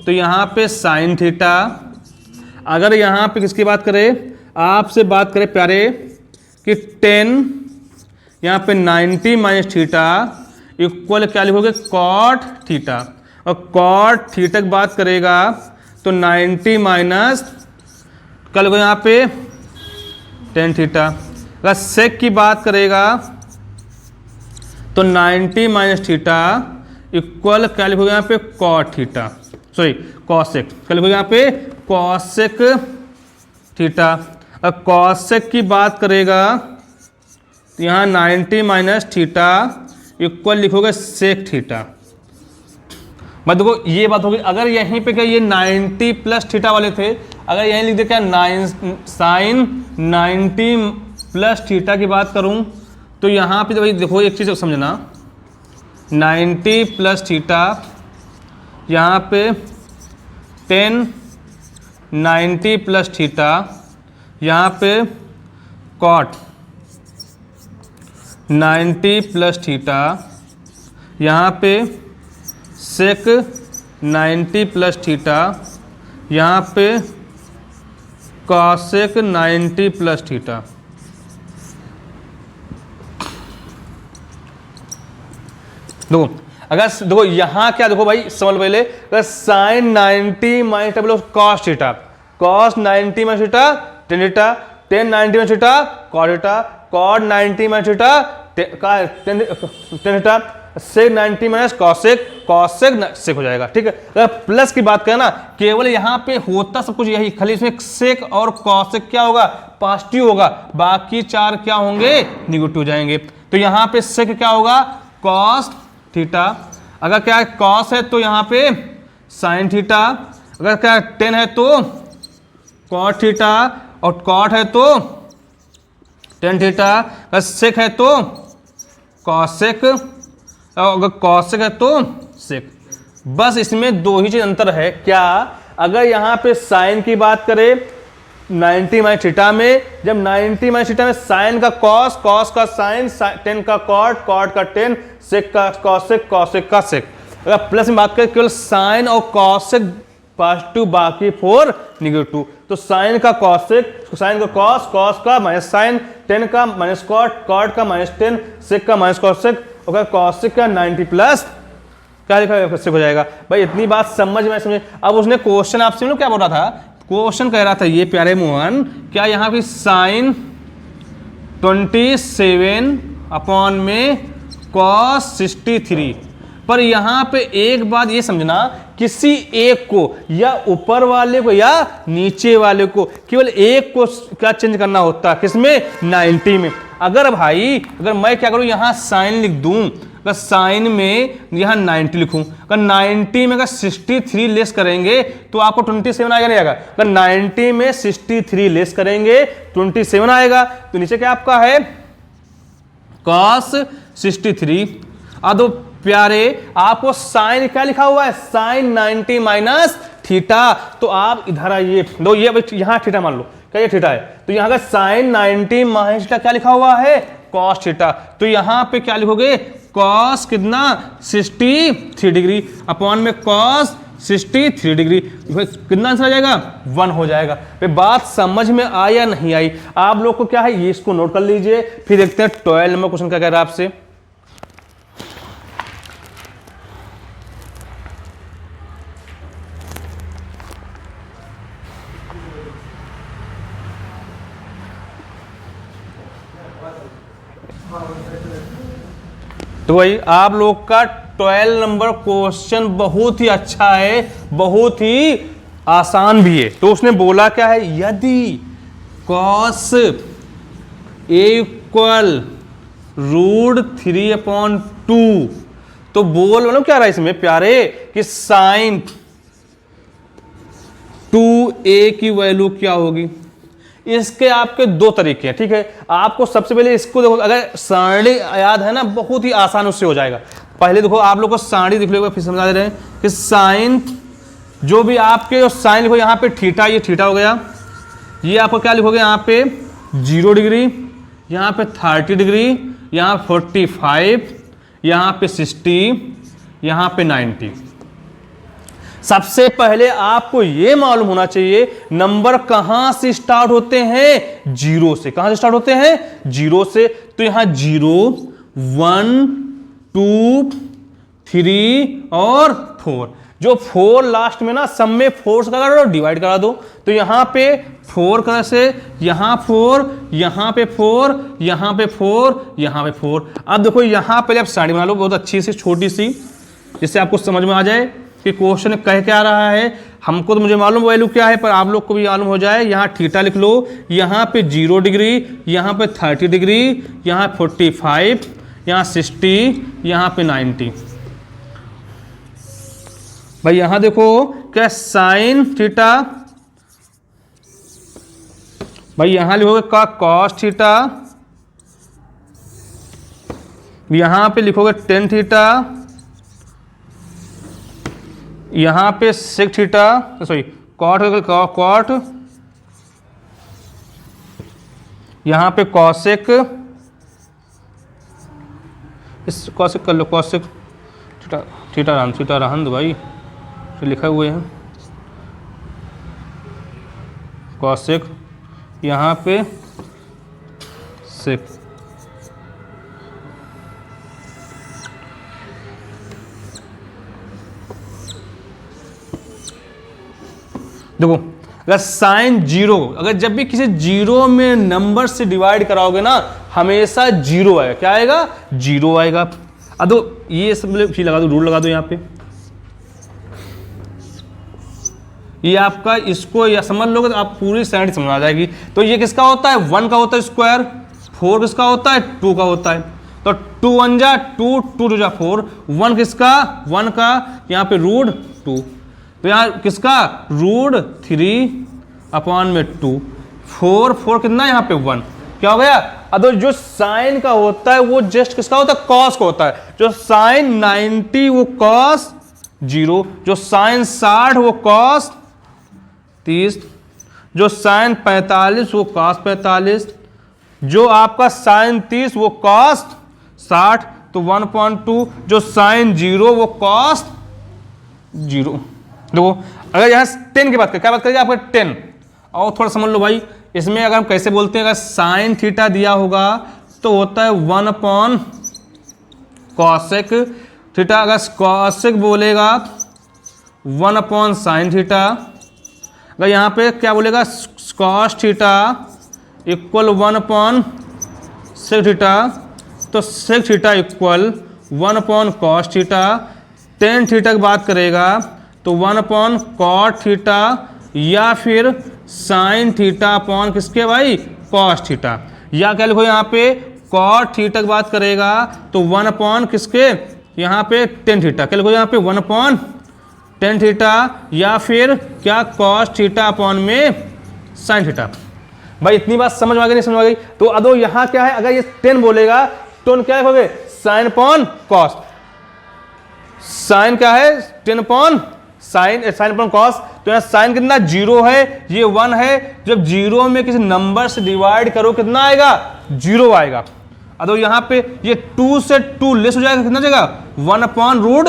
तो यहाँ पे साइन थीटा, अगर यहाँ पे किसकी बात करें, आपसे बात करें प्यारे कि 10 यहाँ पे 90 माइनस थीटा इक्वल क्या लिखोगे कॉट थीटा, और कॉट थीटा की बात करेगा तो 90 माइनस क्या लिखोगे यहाँ पे 10 थीटा। अगर सेक की बात करेगा तो 90 माइनस थीटा इक्वल क्या लिखोगे यहाँ पे कॉट थीटा, सॉरी कॉसेक, क्या लिखोगे यहाँ पे कॉसेक थीटा। अब कॉसेक की बात करेगा तो यहाँ 90 माइनस थीटा इक्वल लिखोगे सेक थीटा। मैं देखो ये बात होगी, अगर यहीं पे क्या ये 90 प्लस थीटा वाले थे, अगर यहीं लिख दे क्या साइन 90 प्लस थीटा की बात करूं तो यहाँ पे भाई देखो एक चीज़ समझना, 90 प्लस थीटा यहाँ पे 10 90 प्लस थीटा यहाँ पे कॉट 90 प्लस थीटा यहाँ पे सेक 90 प्लस थीटा यहाँ पे कॉसेक 90 प्लस थीटा। देखो अगर देखो यहां क्या देखो भाई समझ पहले, अगर साइन 90 माइनस टेबल cos theta, cos 90 minus theta tan theta, tan 90 minus theta cot theta, cot 90 minus theta tan theta, sec 90 minus cosec, cosec sec हो जाएगा, ठीक है। अगर प्लस की बात करें ना, केवल यहाँ पे होता सब कुछ यही, खाली इसमें सेक और कॉसेक क्या होगा पॉजिटिव होगा, बाकी चार क्या होंगे निगेटिव हो जाएंगे। तो यहाँ पे सेक क्या होगा कॉस थीटा, अगर क्या कॉस है तो यहाँ पे साइन थीटा, अगर क्या टेन है तो कॉट थीटा, और कॉट है तो टेन थीटा, अगर सेक है तो कॉसेक, अगर कॉसेक है तो सेक। बस इसमें दो ही चीज अंतर है, क्या, अगर यहाँ पे साइन की बात करें 90 माइनस थीटा में, जब 90 माइनस थीटा में साइन का कॉस, कॉस का साइन, टेन का कॉट, कॉट का टेन, सेक का कॉसेक, कॉसेक का सेक। अगर प्लस में बात करें केवल साइन और कॉसेक पॉजिटिव बाकी फोर निगेटिव, तो साइन का कॉसेक, साइन का कॉस, कॉस का माइनस साइन, टेन का माइनस कॉट, कॉट का माइनस टेन, सेक का माइनस कॉसेक, और कॉसेक का 90 प्लस क्या लिखा हो जाएगा। भाई इतनी बात समझ में समझे। अब उसने क्वेश्चन आपसे क्या बोल रहा था, क्वेश्चन कह रहा था ये प्यारे मोहन, क्या यहाँ पे साइन 27 अपॉन में cos 63। पर यहाँ पे एक बात ये समझना, किसी एक को या ऊपर वाले को या नीचे वाले को, केवल एक को क्या चेंज करना होता है, किसमें, 90 में। अगर भाई अगर मैं क्या करूं, यहाँ साइन लिख दूं, अगर साइन में यहाँ 90 लिखूं, अगर 90 में अगर 63 लेस करेंगे तो आपको 27 आएगा, नहीं आएगा? अगर 90 में 63 लेस करेंगे 27 आएगा। तो नीचे क्या आपका है, cos 63। अब तो प्यारे आपको साइन क्या लिखा हुआ है, साइन 90 माइनस थीटा। तो आप इधर आइए, दो ये यहाँ थीटा मान लो, क्या ये थीटा है, तो यहाँ का साइन 90 माइनस थीटा क्या लिखा हुआ है, कॉस थीटा। तो यहाँ पे क्या लिखोगे, कॉस कितना, 63 डिग्री अपॉन में कॉस 63 डिग्री, कितना आंसर आ जाएगा, 1 हो जाएगा। पे बात समझ में आई या नहीं आई? आप लोग को क्या है, ये इसको नोट कर लीजिए, फिर देखते हैं 12 नंबर क्वेश्चन क्या कह रहा है आपसे। तो भाई आप लोग का 12 नंबर क्वेश्चन बहुत ही अच्छा है, बहुत ही आसान भी है। तो उसने बोला क्या है, यदि cos इक्वल √3/2, तो बोल मतलब क्या रहा है इसमें प्यारे, कि साइन 2a की वैल्यू क्या होगी। इसके आपके दो तरीके हैं, ठीक है। आपको सबसे पहले इसको देखो, अगर सारणी याद है ना, बहुत ही आसान उससे हो जाएगा। पहले देखो आप लोग को सारणी दिख लो, फिर समझा दे रहे हैं कि साइन जो भी आपके साइन लिखो, यहाँ पे थीटा, ये थीटा हो गया, ये आपको क्या लिखोगे, यहाँ पे 0 डिग्री, यहाँ पे 30 डिग्री, यहाँ 45, यहाँ पे 60, यहाँ पे 90। सबसे पहले आपको यह मालूम होना चाहिए नंबर कहां से स्टार्ट होते हैं, 0 से। कहां से स्टार्ट होते हैं, 0 से। तो यहां 0, 1, 2, 3 और 4। जो 4 लास्ट में ना, सब में 4 से करा दो, डिवाइड करा दो। तो यहां पे 4 करा से, यहां 4, यहां पे 4, यहां पे 4, यहां पे 4। अब देखो यहां पहले आप सारणी बना लो बहुत अच्छी सी, छोटी सी, जिससे आपको समझ में आ जाए कि क्वेश्चन कह क्या रहा है। हमको तो मुझे मालूम वैल्यू क्या है, पर आप लोग को भी मालूम हो जाए। यहाँ थीटा लिख लो, यहाँ पे 0 डिग्री, यहाँ पे 30 डिग्री, यहाँ 45, यहाँ 60, यहाँ पे 90। भाई यहाँ देखो क्या, साइन थीटा, भाई यहाँ लिखोगे का कॉस थीटा, यहाँ पे लिखोगे टेन थीटा, यहां पे sec theta, sorry cot, cot, यहां पे कॉसेक, इस कॉसेक कर लो, कॉसेक थीटा, थीटा रहन दो भाई, तो लिखा हुए हैं कॉसेक, यहां पे सेक। देखो अगर साइन 0, अगर जब भी किसी 0 में नंबर से डिवाइड कराओगे ना, हमेशा 0 आएगा। क्या आएगा, 0 आएगा। अब तो ये सब लगा दो, रूल लगा दो यहाँ पे, ये आपका, इसको या समझ लोगे तो आप पूरी साइड समझ आ जाएगी। तो ये किसका होता है, 1 का होता है स्क्वायर, 4 किसका होता है, 2 का होता है। तो 2 1 जा 2, 2 2 जा 4, 1 किसका, 1 का, यहाँ पे √2, तो यहाँ किसका, √3/2, 4 कितना, यहाँ पे 1, क्या हो गया। अब जो साइन का होता है वो जस्ट किसका होता है, कॉस का होता है। जो साइन 90 वो कॉस 0, जो साइन 60 वो कॉस 30, जो साइन 45 वो कॉस 45, जो आपका साइन 30 वो कॉस 60, तो 1/2, जो साइन 0 वो कॉस 0। देखो अगर यहाँ 10 की बात करें, क्या बात करेंगे आपका 10, और थोड़ा समझ लो भाई, इसमें अगर हम कैसे बोलते हैं, अगर साइन थीटा दिया होगा तो होता है 1/कॉसेक थीटा, अगर कॉसेक बोलेगा 1/साइन थीटा, अगर यहाँ पे क्या बोलेगा कॉस थीटा इक्वल 1/सेक थीटा, तो sec theta equal 1 upon cos theta, tan theta की बात करेगा तो 1 अपॉन कॉट थीटा या फिर साइन थीटा अपॉन किसके भाई कॉस थीटा, या क्या लिखो यहाँ पे कॉट थीटा की बात करेगा तो 1 अपॉन किसके यहाँ पे टेन थीटा, क्या लिखो यहाँ पे 1 अपॉन टेन थीटा या फिर क्या कॉस थीटा अपॉन में साइन थीटा। भाई इतनी बात समझ में आ गई नहीं समझ में आ गई? तो अदो यहाँ क्या है, अगर ये 10 बोलेगा तो क्या लिखोगे साइन अपॉन कॉस, साइन क्या है 10 upon sine, sine upon cos, तो यहाँ साइन कितना 0 है, ये 1 है, जब 0 में किसी नंबर से डिवाइड करो कितना आएगा 0 आएगा। अदो यहाँ पे ये 2 से 2 लेस हो जाएगा, कितना जाएगा 1 अपॉन रूट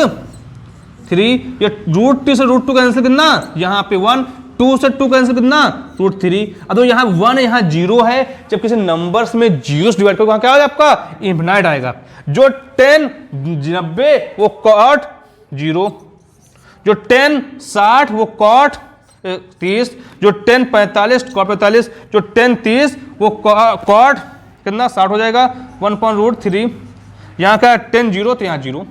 3, ये रूट 3 से रूट 2 कैंसिल कितना यहाँ पे 1, 2 से 2 कैंसिल कितना रूट 3। अब यहाँ 1 यहाँ 0 है, जब किसी नंबर्स में 0 से डिवाइड करो वहां क्या आएगा आपका इंफिनाइट आएगा। जो 10 90 वो कॉट 0, जो 10 60 वो कॉट 30, जो 10 45 कॉट 45, जो 10 30 वो कॉट कितना 60 हो जाएगा 1 अपॉन रूट 3। यहाँ क्या 10 0 तो यहाँ 0।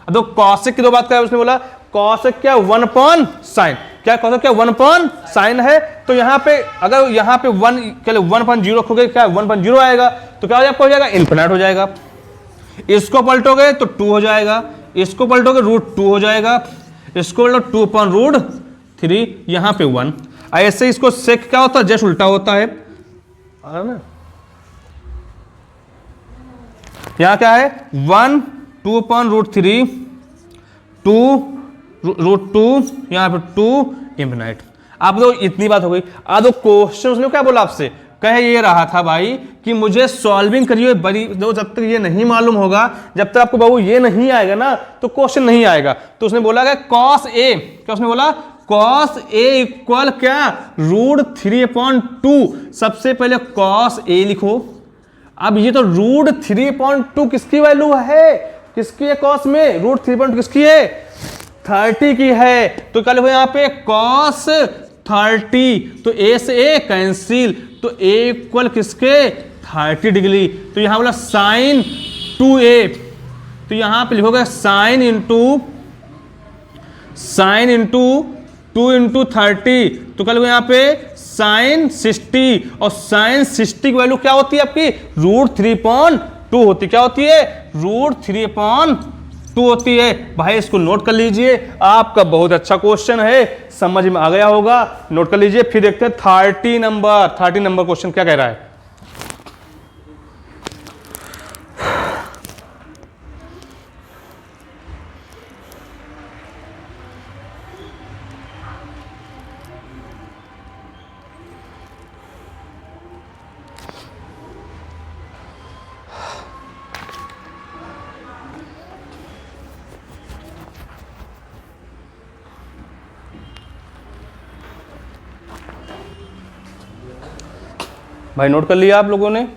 तो कॉसेक की दो बात क्या उसने बोला, कॉसेक क्या 1 अपॉन साइन, क्या कॉसेक क्या 1 अपॉन साइन है, तो यहाँ पे अगर यहाँ पे 1 क्या 1 अपॉन 0 रखोगे क्या 1 अपॉन 0 आएगा, तो क्या हो जाएगा इनफिनाइट हो जाएगा। इसको पलटोगे तो 2 हो जाएगा, इसको पलटोगे रूट 2 हो जाएगा, इसको पलटो 2 अपॉन रूट 3, यहाँ पे 1। ऐसे इसको सेक क्या होता है जस्ट उल्टा होता है ना। यहाँ क्या है 1 2 अपॉन रूट 3 2 रूट 2 यहाँ पे 2 इंफिनाइट। आप लोग इतनी बात हो गई। अब तो क्वेश्चन उसने क्या बोला आपसे, कहे ये रहा था भाई कि मुझे सॉल्विंग करिए बड़ी, जब तक ये नहीं मालूम होगा, जब तक आपको बाबू ये नहीं आएगा ना तो क्वेश्चन नहीं आएगा। तो उसने बोला कि कॉस ए, क्या उसने बोला कॉस ए इक्वल क्या रूट 3 अपॉन 2। सबसे पहले कॉस ए लिखो। अब ये तो रूट 3.2 किसकी वैल्यू है, किसकी है कॉस में, रूट 3.2 किसकी है 30 की है। तो क्या लिखो यहाँ पे कॉस 30, तो ए से ए कैंसिल, तो ए इक्वल किसके 30 डिग्री। तो यहाँ बोला साइन 2a, तो यहाँ पे लिखोगे साइन इंटू 2 इंटू 30, तो क्या लिखो यहाँ पे साइन 60, और साइन 60 की वैल्यू क्या होती है आपकी रूट 3.2 होती है, क्या होती है रूट 3.2 होती है। भाई इसको नोट कर लीजिए, आपका बहुत अच्छा क्वेश्चन है, समझ में आ गया होगा, नोट कर लीजिए। फिर देखते हैं 30 नंबर क्वेश्चन क्या कह रहा है। भाई नोट कर लिया आप लोगों ने।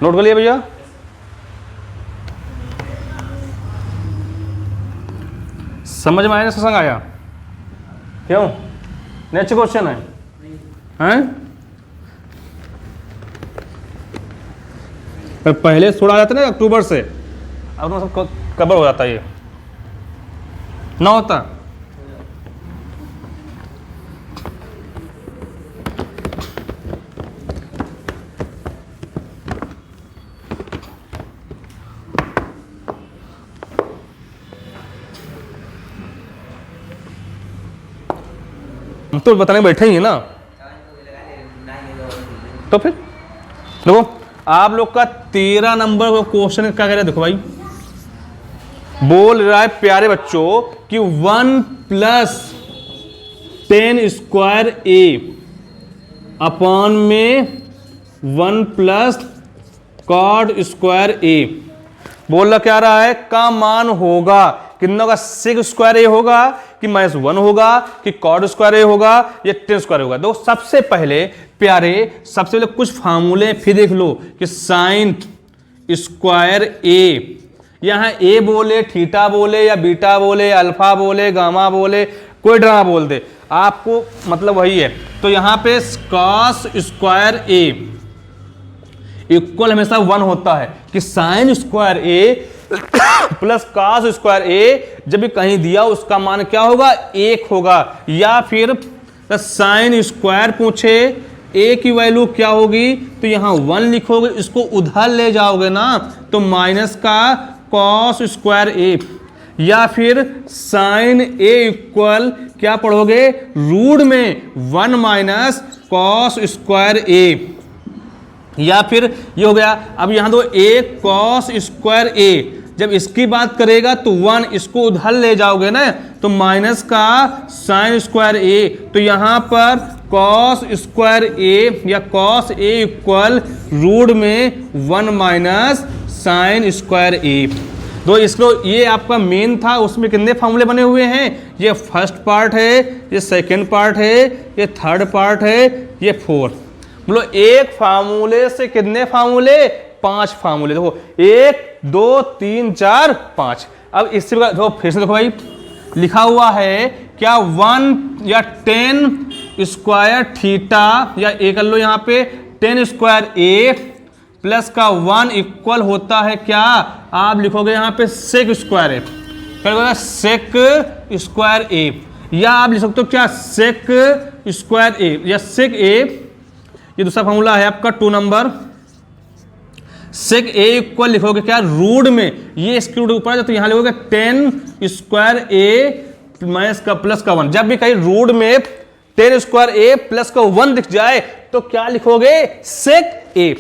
नोट कर लिया भैया। समझ में आया ना, सत्संग आया क्यों? नेक्स्ट क्वेश्चन है पहले थोड़ा आ जाता ना अक्टूबर से, अब तो सब कवर हो जाता है, ये ना होता। तो बताने बैठे ही है ना, तो फिर देखो आप लोग का 13 नंबर क्वेश्चन क्या कह रहे हैं, देखो भाई बोल रहा है प्यारे बच्चों कि 1 प्लस 10 स्क्वायर ए अपॉन में 1 प्लस कॉट स्क्वायर ए, बोल क्या रहा है का मान होगा कितना होगा, सेक स्क्वायर ए होगा कि -1 होगा कि कॉट स्क्वायर ए होगा या 10 स्क्वायर होगा। तो सबसे पहले प्यारे सबसे पहले कुछ फार्मूले फिर देख लो कि साइन स्क्वायर ए, यहां ए बोले थीटा बोले या बीटा बोले अल्फा बोले गामा बोले कोई ड्रामा बोल दे, आपको मतलब वही है। तो यहां पे कॉस स्क्वायर ए इक्वल हमेशा 1 होता है कि साइन स्क्वायर ए प्लस कॉस स्क्वायर ए जब भी कहीं दिया उसका मान क्या होगा 1 होगा। या फिर साइन स्क्वायर पूछे ए की वैल्यू क्या होगी तो यहां 1 लिखोगे, इसको उधर ले जाओगे ना तो माइनस का कॉस स्क्वायर ए, या फिर साइन ए इक्वल क्या पढ़ोगे रूट में 1 माइनस कॉस स्क्वायर ए, या फिर ये हो गया। अब यहां दो ए कॉस स्क्वायर ए, जब इसकी बात करेगा तो 1 इसको उधर ले जाओगे ना तो माइनस का साइन स्क्वायर ए, तो यहां पर कॉस स्क्वायर ए या कॉस ए इक्वल रूट में 1 माइनस साइन स्क्वायर ए। तो इसको ये आपका मेन था, उसमें कितने फार्मूले बने हुए हैं, ये फर्स्ट पार्ट है, ये सेकंड पार्ट है, ये थर्ड पार्ट है, ये फोर्थ। मतलब एक फार्मूले से कितने फार्मूले 5 फार्मूले। देखो 1 2 3 4 5। अब इससे देखो फिर से देखो भाई लिखा हुआ है क्या 1 या 10 स्क्वायर थीटा या ए कर लो यहाँ पे 10 स्क्वायर ए प्लस का 1 इक्वल होता है क्या, आप लिखोगे यहाँ पे सेक स्क्वायर ए, फिर सेक स्क्वायर ए, या आप लिख सकते हो क्या सेक स्क्वायर ए या सेक ए। ये दूसरा फॉर्मूला है आपका 2 नंबर, सेक ए इक्वल लिखोगे क्या रूट में, ये इसके रूट ऊपर है तो यहां लिखोगे 10 स्क्वायर ए माइनस का प्लस का 1। जब भी कहीं रूट में 10 स्क्वायर ए प्लस का 1 दिख जाए तो क्या लिखोगे सेक ए।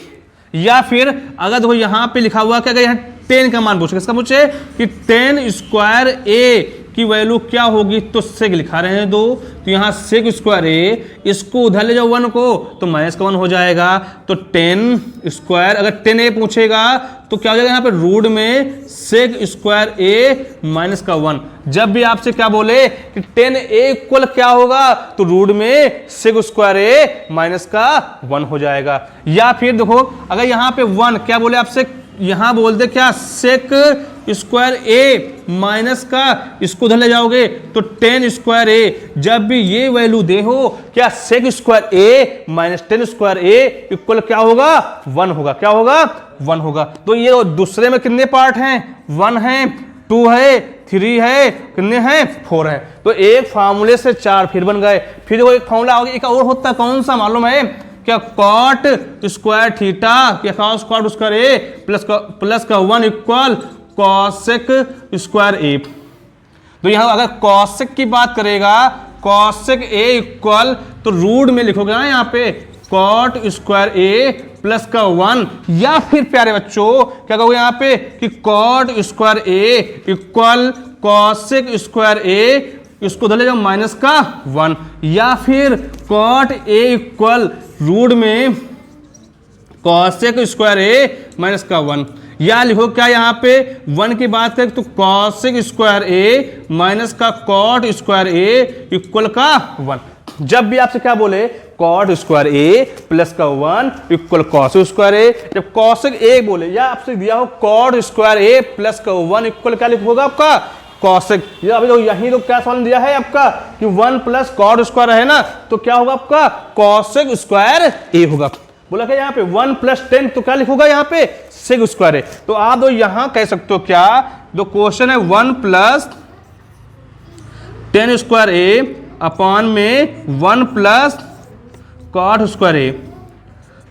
या फिर अगर देखो यहां पे लिखा हुआ क्या, यहां 10 का मान पूछे, किसका पूछे कि 10 स्क्वायर ए की वैल्यू क्या होगी तो सेक लिखा रहे हैं 2, तो यहां सेक स्क्वायर ए, इसको उधर ले जाओ 1 को तो माइनस का 1 हो जाएगा। तो 10 स्क्वायर अगर 10 ए पूछेगा तो क्या हो जाएगा यहाँ पे रूट में सेक स्क्वायर ए माइनस का 1। जब भी आपसे क्या बोले कि 10 ए इक्वल क्या होगा तो रूट में सेक स्क्वायर ए माइनस का 1 हो जाएगा। या फिर देखो अगर यहाँ पे 1 क्या बोले आपसे, यहां बोलते क्या सेक स्क्वायर ए माइनस का, इसको उधर ले जाओगे तो 10 स्क्वायर ए, जब भी ये वैल्यू दे हो क्या सेक स्क्वायर ए माइनस 10 स्क्वायर ए इक्वल क्या होगा 1 होगा, क्या होगा 1 होगा। तो ये दूसरे में कितने पार्ट हैं 1 है 2 है 3 है कितने हैं 4 है। तो एक फार्मूले से 4 फिर बन गए। फिर वो एक फार्मूला हो गया, एक और होता है कौन सा मालूम है क्या, कॉट स्क्वायर थीटा या कॉस कॉट स्क्वायर ए प्लस का 1 इक्वल कॉसेक स्क्वायर ए। तो यहां अगर कॉसेक की बात करेगा कॉसेक ए इक्वल तो रूट में लिखोगे ना यहाँ पे कॉट स्क्वायर ए प्लस का 1, या फिर प्यारे बच्चों क्या कहोगे यहाँ पे कि कॉट स्क्वायर ए इक्वल कॉसेक स्क्वायर ए, इसको उधर ले जाओ माइनस का 1, या फिर कॉट ए इक्वल रूट में कॉसेक स्क्वायर ए माइनस का 1, या लिखो क्या यहाँ पे 1 की बात करें तो कॉसेक स्क्वायर ए माइनस का कॉट स्क्वायर ए इक्वल का 1। जब भी आपसे क्या बोले कॉट स्क्वायर ए प्लस का 1 इक्वल कॉसेक स्क्वायर ए, जब कॉसेक ए बोले या आपसे दिया हो कॉट स्क्वायर ए प्लस का 1 इक्वल क्या लिखोगा आपका कॉसेक। अभी तो यही तो क्या सवाल दिया है आपका कि 1 प्लस कॉट स्क्वायर है ना तो क्या होगा आपका कॉसेक स्क्वायर ए होगा। बोला क्या यहाँ पे 1 प्लस 10 तो क्या लिखोगा यहाँ पे सेक स्क्वायर ए। तो आप दो यहां कह सकते हो क्या, दो क्वेश्चन है 1 प्लस 10 स्क्वायर ए अपॉन में 1 प्लस कॉट स्क्वायर ए।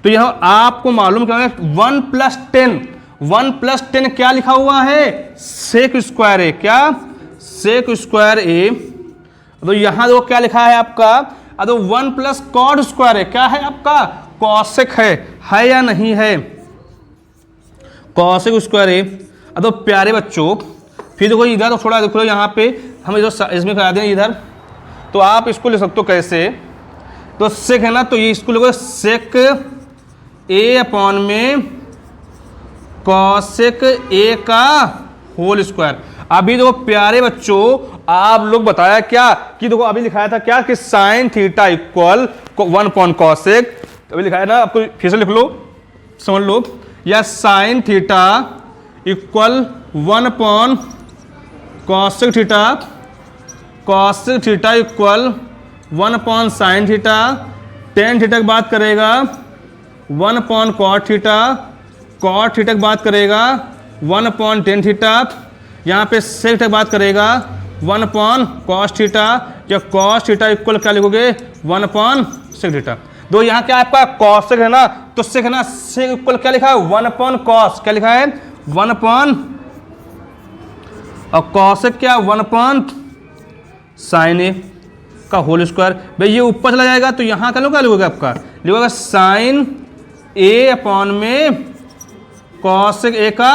तो यह आपको मालूम क्या है 1 प्लस 10 क्या लिखा हुआ है सेक स्क्वायर ए, क्या सेक स्क्वायर ए। तो यहां देखो क्या लिखा है आपका, तो 1 प्लस कॉट स्क्वायर ए क्या है आपका कॉसेक है या नहीं है कॉसेक स्क्वायर ए। तो प्यारे बच्चों फिर देखो इधर तो थोड़ा देखो यहाँ पे हम इधर इसमें करा दें इधर, तो आप इसको ले सकते हो कैसे, तो सेक है ना, तो ये इसको लिखो सेक ए अपॉन में कॉसेक ए का होल स्क्वायर। अभी देखो प्यारे बच्चों आप लोग बताया क्या कि देखो अभी लिखाया था क्या कि sign theta equal 1 upon cosec, अभी लिखाया ना, आपको फिर से लिख लो समझ लो, या sine theta equal 1 upon cosec theta, cosec theta equal 1 upon sine theta, tan theta की बात करेगा 1 upon cot theta, cot theta की बात करेगा 1 अपॉन टेन थीटा, यहाँ पे सेक थीटा की बात करेगा 1 अपॉन कॉस थीटा, या कॉस थीटा इक्वल क्या लिखोगे 1 अपॉन सेक थीटा। दो यहाँ क्या आपका कॉसेक है ना, तो सेक है ना, सेक इक्वल क्या लिखा है 1 अपॉन कॉस, क्या लिखा है 1 अपॉन, और कॉसेक क्या 1 अपॉन साइन ए का होल स्क्वायर। भाई ये ऊपर चला जाएगा तो यहाँ क्या लिखोगे आपका, लिखोगे साइन ए अपॉन में कॉसेक ए का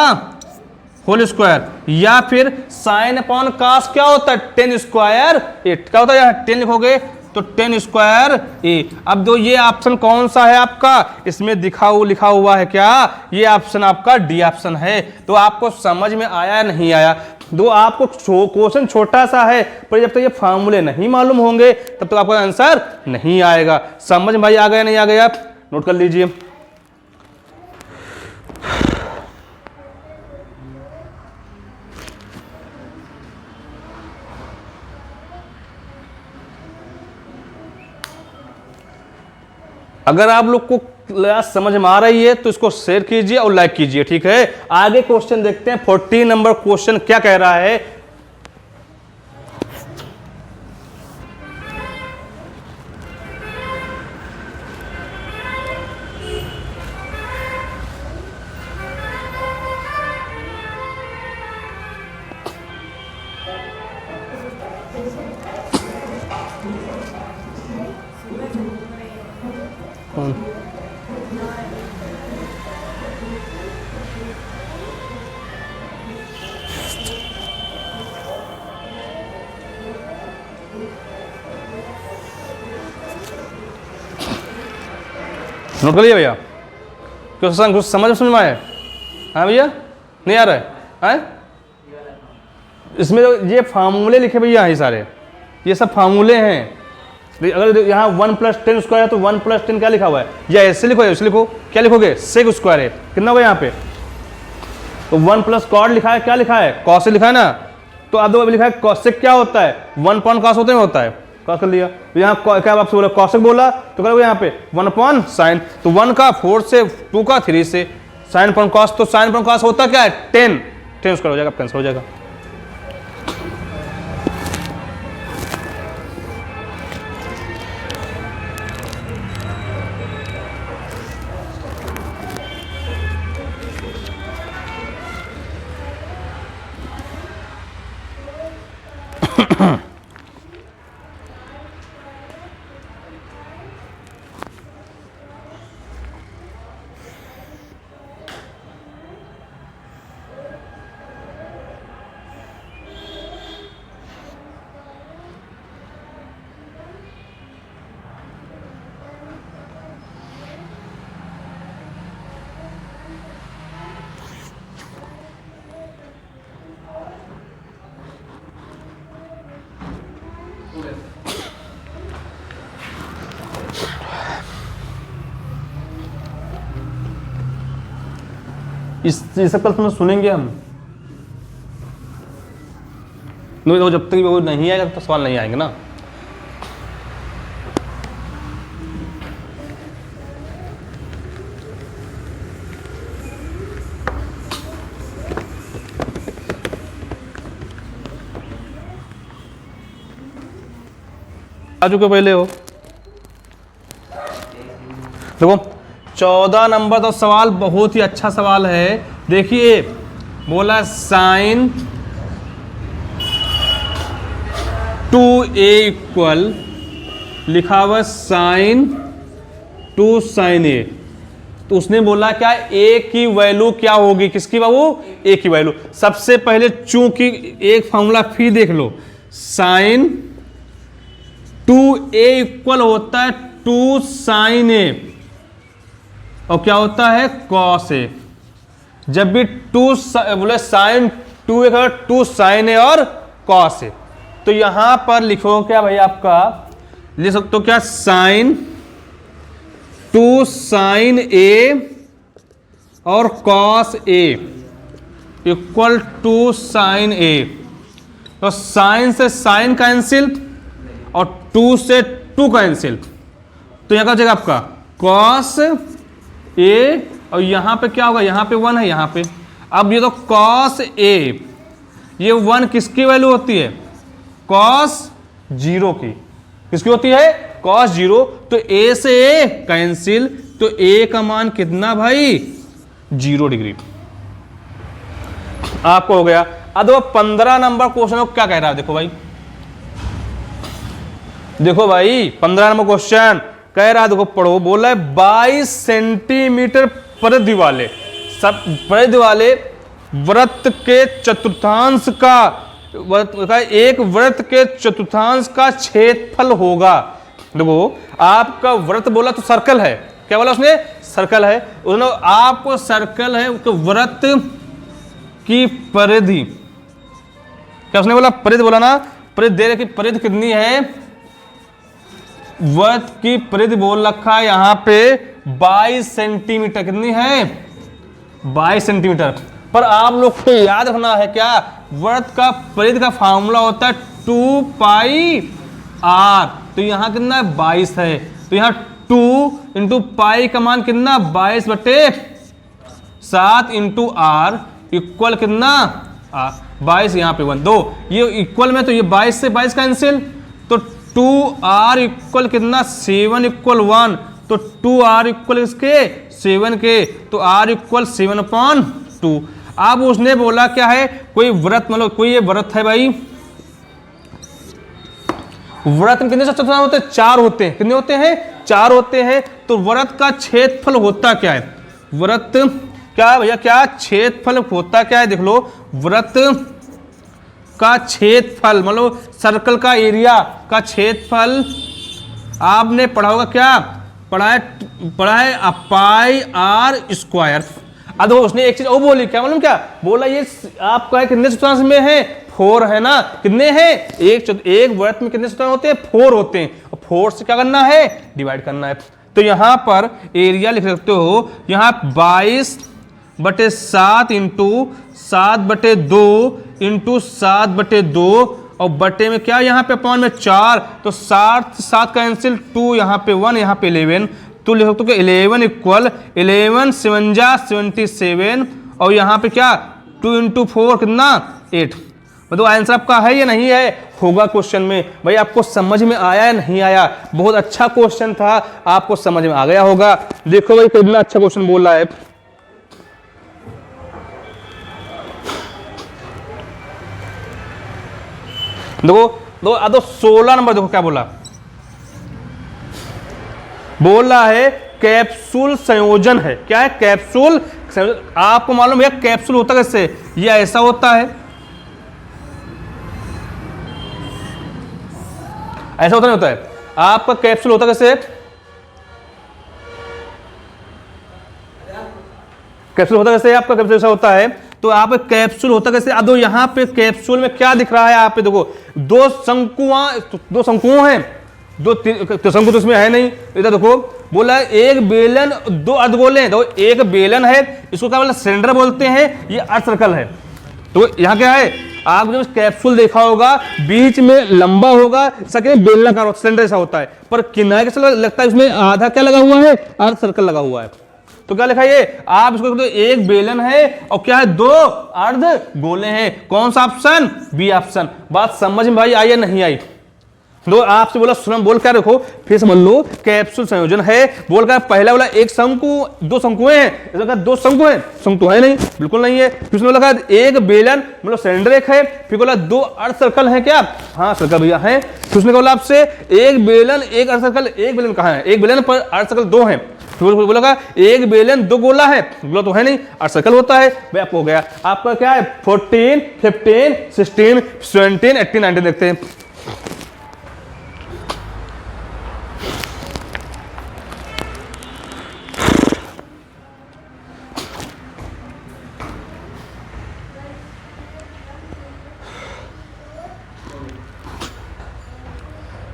होल स्क्वायर, या फिर साइन अपॉन कॉस क्या होता है टेन स्क्वायर ए, क्या होता है यहाँ 10 लिखोगे तो 10 स्क्वायर ए। अब दो ये ऑप्शन कौन सा है आपका, इसमें लिखा हुआ है क्या, ये ऑप्शन आपका डी ऑप्शन है। तो आपको समझ में आया नहीं आया, दो आपको क्वेश्चन छोटा सा है पर जब तक ये फार्मूले नहीं मालूम होंगे तब तक आपका आंसर नहीं आएगा। समझ में भाई आ गया नहीं आ गया, नोट कर लीजिए। अगर आप लोग को क्लास समझ में आ रही है तो इसको शेयर कीजिए और लाइक कीजिए, ठीक है। आगे क्वेश्चन देखते हैं, 14 नंबर क्वेश्चन क्या कह रहा है। नोट कर लिया भैया, क्वेश्चन कुछ समझ में आया? हाँ भैया नहीं आ रहा है? इसमें तो ये फार्मूले लिखे भैया ये सारे, ये सब फार्मूले हैं। अगर यहाँ 1 + 10 स्क्वायर है तो 1 + 10 क्या लिखा हुआ है, या ऐसे लिखो या ऐसे लिखो, क्या लिखोगे सेक स्क्वायर है, कितना होगा यहाँ पे, तो 1 + कॉट लिखा है, क्या लिखा है कॉस लिखा है ना, तो अब लिखा है कॉसेक क्या होता है 1 अपॉन कॉस होता है, कॉस कर लिया। तो यहाँ क्या आपसे बोला कॉसेक बोला तो करोगे यहाँ पे 1 अपॉन साइन, तो 1 का 4 से, 2 का 3 से, साइन अपॉन कॉस, तो साइन अपॉन कॉस होता क्या है 10 स्क्वायर हो जाएगा, कैंसिल हो जाएगा। इस सब कल सुनेंगे हम, तो जब तक वो नहीं आएगा तो सवाल नहीं आएंगे ना। आ चुके पहले हो, देखो 14 नंबर तो सवाल बहुत ही अच्छा सवाल है। देखिए बोला साइन 2a इक्वल लिखा हुआ साइन 2 sin a, तो उसने बोला क्या ए की वैल्यू क्या होगी, किसकी बाबू, ए की वैल्यू। सबसे पहले चूंकि एक फॉर्मूला फिर देख लो, साइन 2a इक्वल होता है 2 साइन ए और क्या होता है कॉस ए। जब भी बोले साइन 2 साइन ए और कॉस ए, तो यहां पर लिखो क्या भाई, आपका लिख सकते हो क्या, साइन 2 साइन ए और कॉस ए इक्वल 2 साइन ए। तो साइन से साइन कैंसिल और 2 से 2 कैंसिल, तो यहां का हो जाएगा आपका कॉस ए और यहां पे क्या होगा, यहां पे 1 है यहां पे। अब ये तो कॉस ए, ये 1 किसकी वैल्यू होती है, कॉस 0 की। किसकी होती है, कॉस 0। तो ए से ए कैंसिल, तो ए का मान कितना भाई, 0 डिग्री आपको हो गया। अब 15 नंबर क्वेश्चन क्या कह रहा है, देखो भाई, देखो भाई 15 नंबर क्वेश्चन कह रहा है, देखो पढ़ो, बोला है 22 सेंटीमीटर परिधि वाले वृत्त के चतुर्थांश का एक वृत्त के चतुर्थांश का क्षेत्रफल होगा। देखो आपका वृत्त बोला तो सर्कल है, क्या बोला उसने, सर्कल है। उसने आपको सर्कल है, वृत्त की परिधि, क्या उसने बोला, परिधि बोला ना, परिधि दे रखी, परिधि कितनी है, वृत्त की परिधि बोल रखा है यहां पे 22 सेंटीमीटर, कितनी है 22 सेंटीमीटर। पर आप लोग को याद रखना है क्या, वृत्त का परिधि का फार्मूला होता है 2 पाई आर। तो यहां कितना है 22 है, तो यहां 2 इंटू पाई का मान कितना 22/7 इंटू आर इक्वल कितना 22, यहां पे 1 2, ये इक्वल में, तो ये 22 से 22 कैंसिल, तो 2r इक्वल कितना 7 इक्वल 1, तो 2r इक्वल इसके 7 के, तो r इक्वल 7/2। अब उसने बोला क्या है, कोई वृत्त, मतलब कोई ये वृत्त है भाई, वृत्त में कितने चतुर्थांश होते हैं, 4 होते हैं, कितने होते हैं 4 होते हैं। तो वृत्त का क्षेत्रफल होता क्या है, वृत्त क्या भैया, क्या क्षेत्रफल होता क्या है, देख लो, वृत्त का क्षेत्रफल मतलब सर्कल का एरिया का क्षेत्रफल आपने पढ़ा होगा, क्या पढ़ा है पाई आर स्क्वायर। अब उसने एक चीज और बोली, क्या मालूम, क्या बोला, ये आपका कितने चतुर्थांश में है, 4 है ना, कितने हैं, एक वृत्त में कितने चतुर्थांश होते हैं, 4 होते हैं, और 4 से क्या करना है, डिवाइड करना है। तो यहां पर एरिया लिख सकते हो, यहां 22/7 इंटू 7/2 इंटू 7/2 और बटे में क्या, यहाँ पे अपॉन में 4, तो 7 कैंसिल, 2 यहाँ पे 1, यहाँ पे 11, तो लिख सकते हो कि 11 इक्वल 11 7 77 और यहाँ पे क्या 2 इंटू 4 कितना 8। मतलब आंसर आपका है या नहीं है, होगा क्वेश्चन में। भाई आपको समझ में आया या नहीं आया, बहुत अच्छा क्वेश्चन था, आपको समझ में आ गया होगा। देखो भाई कितना अच्छा क्वेश्चन बोल रहा है, देखो अब 16 नंबर देखो क्या बोला, बोल रहा है कैप्सूल संयोजन है, क्या है कैप्सूल संयोजन। आपको मालूम है कैप्सूल होता कैसे, ये ऐसा होता है, ऐसा होता नहीं होता है, आपका कैप्सूल होता कैसे, कैप्सूल होता कैसे, आपका कैप्सूल ऐसा होता है। तो आप कैप्सूल होता कैसे, अब यहां पे कैप्सूल में क्या दिख रहा है, आप पे देखो दो शंकु हैं, दो शंकु तो इसमें है नहीं, इधर देखो बोला है एक बेलन 2 अर्धगोले हैं, तो एक बेलन है, इसको क्या बोलते हैं सिलेंडर बोलते हैं, ये अर्ध सर्कल है। तो यहाँ क्या है, आप जब कैप्सूल देखा होगा बीच में लंबा होगा, सके बेलनाकार सिलेंडर ऐसा होता है, पर किनारे से लगता है इसमें आधा क्या लगा हुआ है, अर्ध सर्कल लगा हुआ है। तो क्या लिखा ये, आप इसको तो एक बेलन है और क्या है 2 अर्ध गोले हैं, कौन सा ऑप्शन, बी ऑप्शन। बात समझ में भाई आई या नहीं आई, तो आपसे बोला सुरंग, बोल क्या रखो, फिर समझ लो कैप्सूल संयोजन है। बोल क्या पहला बोला एक शंकु, दो शंकुएं हैं, इसमें कहा दो शंकु हैं, शंकु तो है नहीं, बिल्कुल नहीं है। फिर उसने बोला एक बेलन मतलब सिलेंडर एक है, फिर बोला दो अर्ध सर्कल है क्या, हाँ सर्कल भैया है। फिर उसने बोला आपसे एक बेलन एक अर्ध सर्कल, एक बेलन कहाँ है, एक बेलन पर अर्ध सर्कल दो है। बोला एक बेलन दो गोला है, गोला तो है नहीं, अर्ध सर्कल होता है भाई। आपको हो गया, आपका क्या है 14, 15, 16, 17, 18, 19 देखते हैं।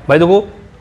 भाई देखो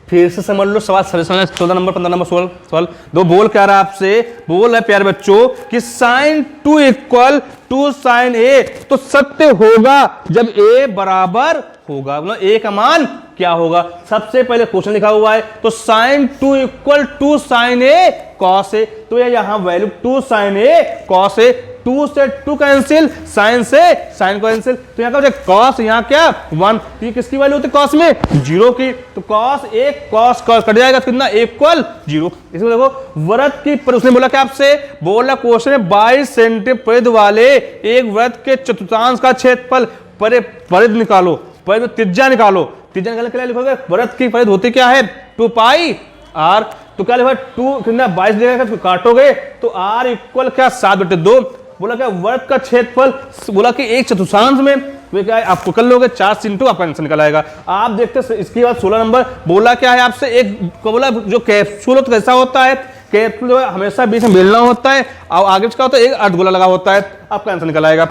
फिर से समझ लो सवाल, 14 नंबर, 15 नंबर सवाल। दो बोल क्या रहा है आपसे, बोल है प्यारे बच्चों कि sin 2 equal to sin a, तो सत्य होगा जब a बराबर होगा, मतलब a का मान क्या होगा। सबसे पहले क्वेश्चन लिखा हुआ है, तो sin 2 equal to sin a cos a, तो यहां value 2 sin a cos a, 2 से 2 कैंसिल, साइन से साइन कैंसिल, तो यहाँ क्या कॉस, यहाँ क्या 1, तो ये किसकी वैल्यू होती है कॉस में, 0 की, तो कॉस एक कॉस कॉस कट जाएगा, कितना इक्वल 0। इसमें देखो व्रत की पर उसने बोला क्या आपसे, बोला क्वेश्चन में 22 सेंटीमीटर परिध वाले एक व्रत के चतुर्थांश का क्षेत्रफल परिध निकालो, परिध त्रिज्या निकालो। त्रिज्या निकालने के लिए लिखोगे व्रत की परिध होती क्या है 2 पाई r, तो क्या लिखा 2 कितना 22 देगा, तो काटोगे तो r इक्वल क्या 7/2। बोला क्या वर्ग का क्षेत्रफल, बोला कि एक चतुर्थांश में वे क्या है, आपको कर लोगे 4 से इंटू आपका आंसर निकल आएगा। आप देखते इसके बाद 16 नंबर बोला क्या है आपसे, एक को बोला जो कैप्सूल तो कैसा होता है, कैप्सूल जो है हमेशा बीच में बेलना होता है और आगे क्या होता है एक अर्धगोला लगा होता है, आपका आंसर निकल आएगा।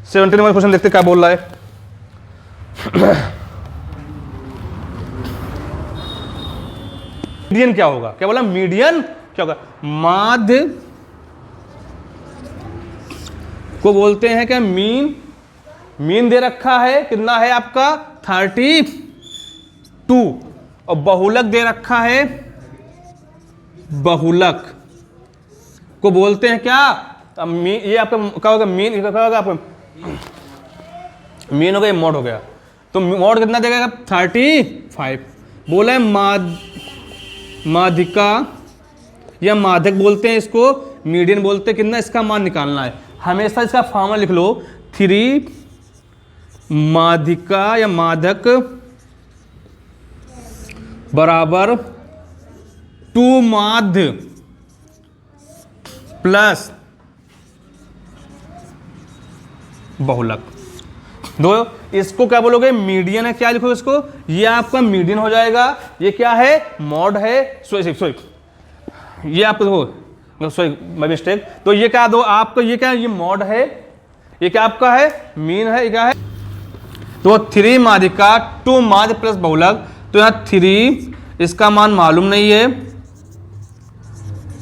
17 नंबर क्वेश्चन देखते क्या बोल रहा है। मीडियन क्या होगा, क्या बोला मीडियन क्या होगा, माध्य को बोलते हैं क्या मीन, मीन दे रखा है कितना है आपका 32 और बहुलक दे रखा है, बहुलक को बोलते हैं क्या, ये आपका क्या होगा मीन, क्या होगा आपका मीन हो गया, मॉड हो गया, तो मॉड कितना देगा 35। बोला माध्यिका या माध्यक बोलते हैं इसको, मीडियन बोलते हैं, कितना इसका मान निकालना है, हमेशा इसका फॉर्मूला लिख लो 3 माध्यिका या माध्यक बराबर 2 माध्य प्लस बहुलक। दो इसको क्या बोलोगे मीडियन है, क्या लिखोगे इसको, ये आपका मीडियन हो जाएगा, ये क्या है मॉड है, सॉरी ये आपको देखो सॉरी बाय मिस्टेक, तो ये क्या दो आपको, ये क्या है ये मॉड है, ये क्या आपका है मीन है, ये क्या है, तो 3 माध्यिका 2 माध्य प्लस बहुलक, तो यहाँ 3 इसका मान मालूम नहीं है,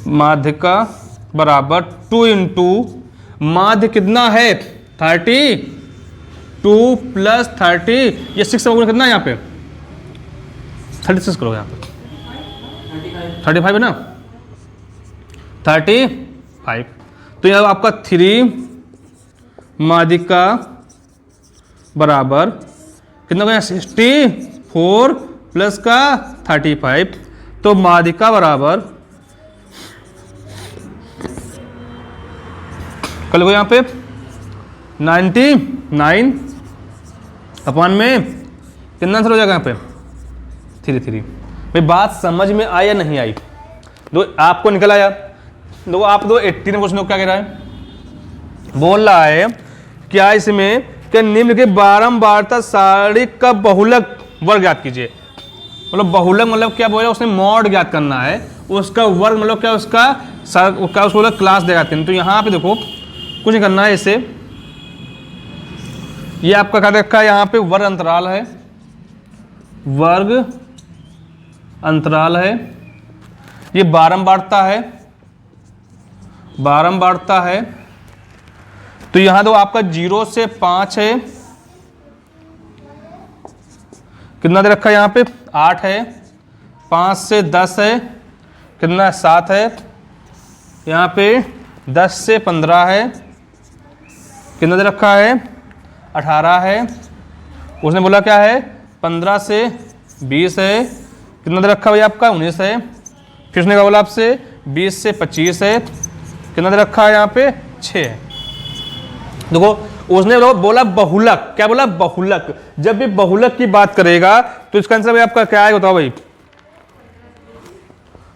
माध्यिका बराबर 2 इंटू माध्य कितना है 32 प्लस 30, ये 6 कितना है यहाँ पे 36 करोगे, यहाँ पे 35 है ना 35, तो यह आपका 3 माध्यिका बराबर कितना हो गया 64 प्लस का 35, तो माध्यिका बराबर कल को यहाँ पे 99 अपॉन में कितना आंसर हो जाएगा यहाँ पे 3। भाई बात समझ में आई या नहीं आई, दो आपको निकल आया, दो आप दो 18 क्वेश्चन क्या कह रहा है, बोल रहा है क्या इसमें क्या निम्न के बारंबारता सारणी का बहुलक वर्ग ज्ञात कीजिए, मतलब बहुलक मतलब क्या बोला उसने मॉड ज्ञात करना है, उसका वर्ग मतलब क्या उसका क्या उसको क्लास देगा 3। तो यहाँ पे देखो कुछ नहीं करना है, इसे ये आपका क्या रखा है यहाँ पे वर्ग अंतराल है, वर्ग अंतराल है, ये बारंबारता है, बारंबारता है, तो यहां तो आपका 0 से 5 है, कितना दे रखा है यहाँ पे 8 है, 5 से 10 है, कितना 7 है, यहाँ पे 10 से 15 है, कितना दे रखा है 18 है, उसने बोला क्या है 15 से 20 है, कितना दे रखा भाई आपका 19 है, फिर उसने कहा बोला आपसे 20 से 25 है, कितना दे रखा है यहाँ पे 6 है। देखो उसने बोला बहुलक, क्या बोला बहुलक। जब भी बहुलक की बात करेगा तो इसका आंसर भाई आपका क्या है बताओ भाई।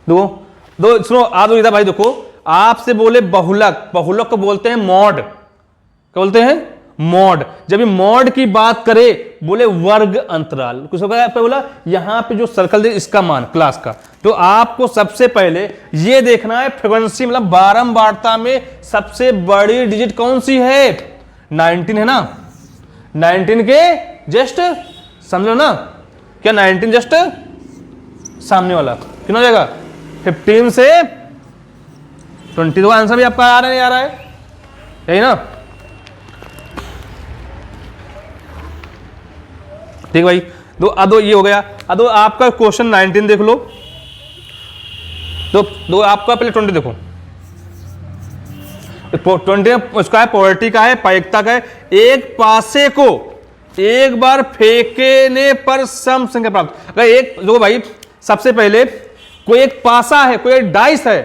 दो सुनो आप लोग इधर भाई देखो, आपसे बोले बहुलक, बहुलक को बोलते हैं मॉड, क्या बोलते हैं मॉड। जब ये मॉड की बात करे बोले वर्ग अंतराल, कुछ बोला यहां पे जो सर्कल दे इसका मान क्लास का, तो आपको सबसे पहले ये देखना है फ्रीक्वेंसी मतलब बारंबारता में सबसे बड़ी डिजिट कौन सी है, 19 है ना। 19 के जस्ट समझो ना, क्या 19 जस्ट सामने वाला कितना हो जाएगा 15 से 20। तो आंसर भी आपका आ रहा है नहीं आ रहा है, यही ना। ठीक भाई, दो ये हो गया। अब आपका क्वेश्चन 19 देख लो, दो आपका पहले 20 देखो। 20 उसका है पोलैरिटी का है, प्रायिकता का है। एक पासे को एक बार फेंकने पर सम संख्या प्राप्त। अगर एक देखो भाई, सबसे पहले कोई एक पासा है, कोई एक डाइस है,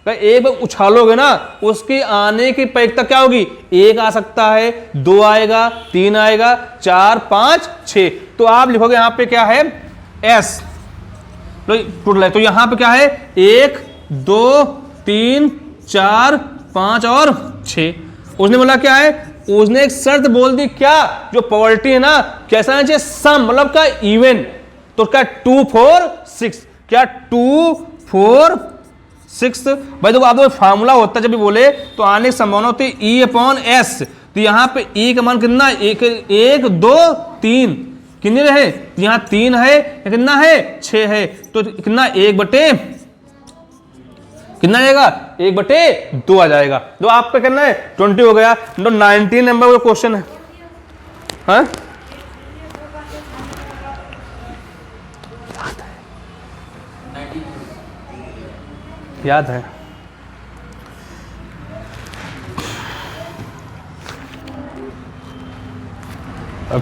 एक बार उछालोगे ना उसकी आने की प्रायिकता क्या होगी, 1 आ सकता है, 2 आएगा, 3 आएगा, 4 5 6। तो आप लिखोगे यहां पे क्या है S, तो यहां पे क्या है 1 2 3 4 5 और 6। उसने बोला क्या है, उसने एक शर्त बोल दी, क्या जो प्रोबेबिलिटी है ना कैसा है चाहिए सम मतलब का इवन। तो क्या 2 4 6, क्या 2 4 6 भाई। देखो आप फार्मूला होता है जब भी बोले तो आने की संभावना होती है E/S। तो यहां पे E का मान कितना, 1 2 3 कितने रहे, यहां 3 है, कितना है 6 है, तो कितना 1/, कितना आएगा 1/2 आ जाएगा। तो आपका करना है 20 हो गया। तो 19 नंबर का क्वेश्चन है, हाँ? याद है अब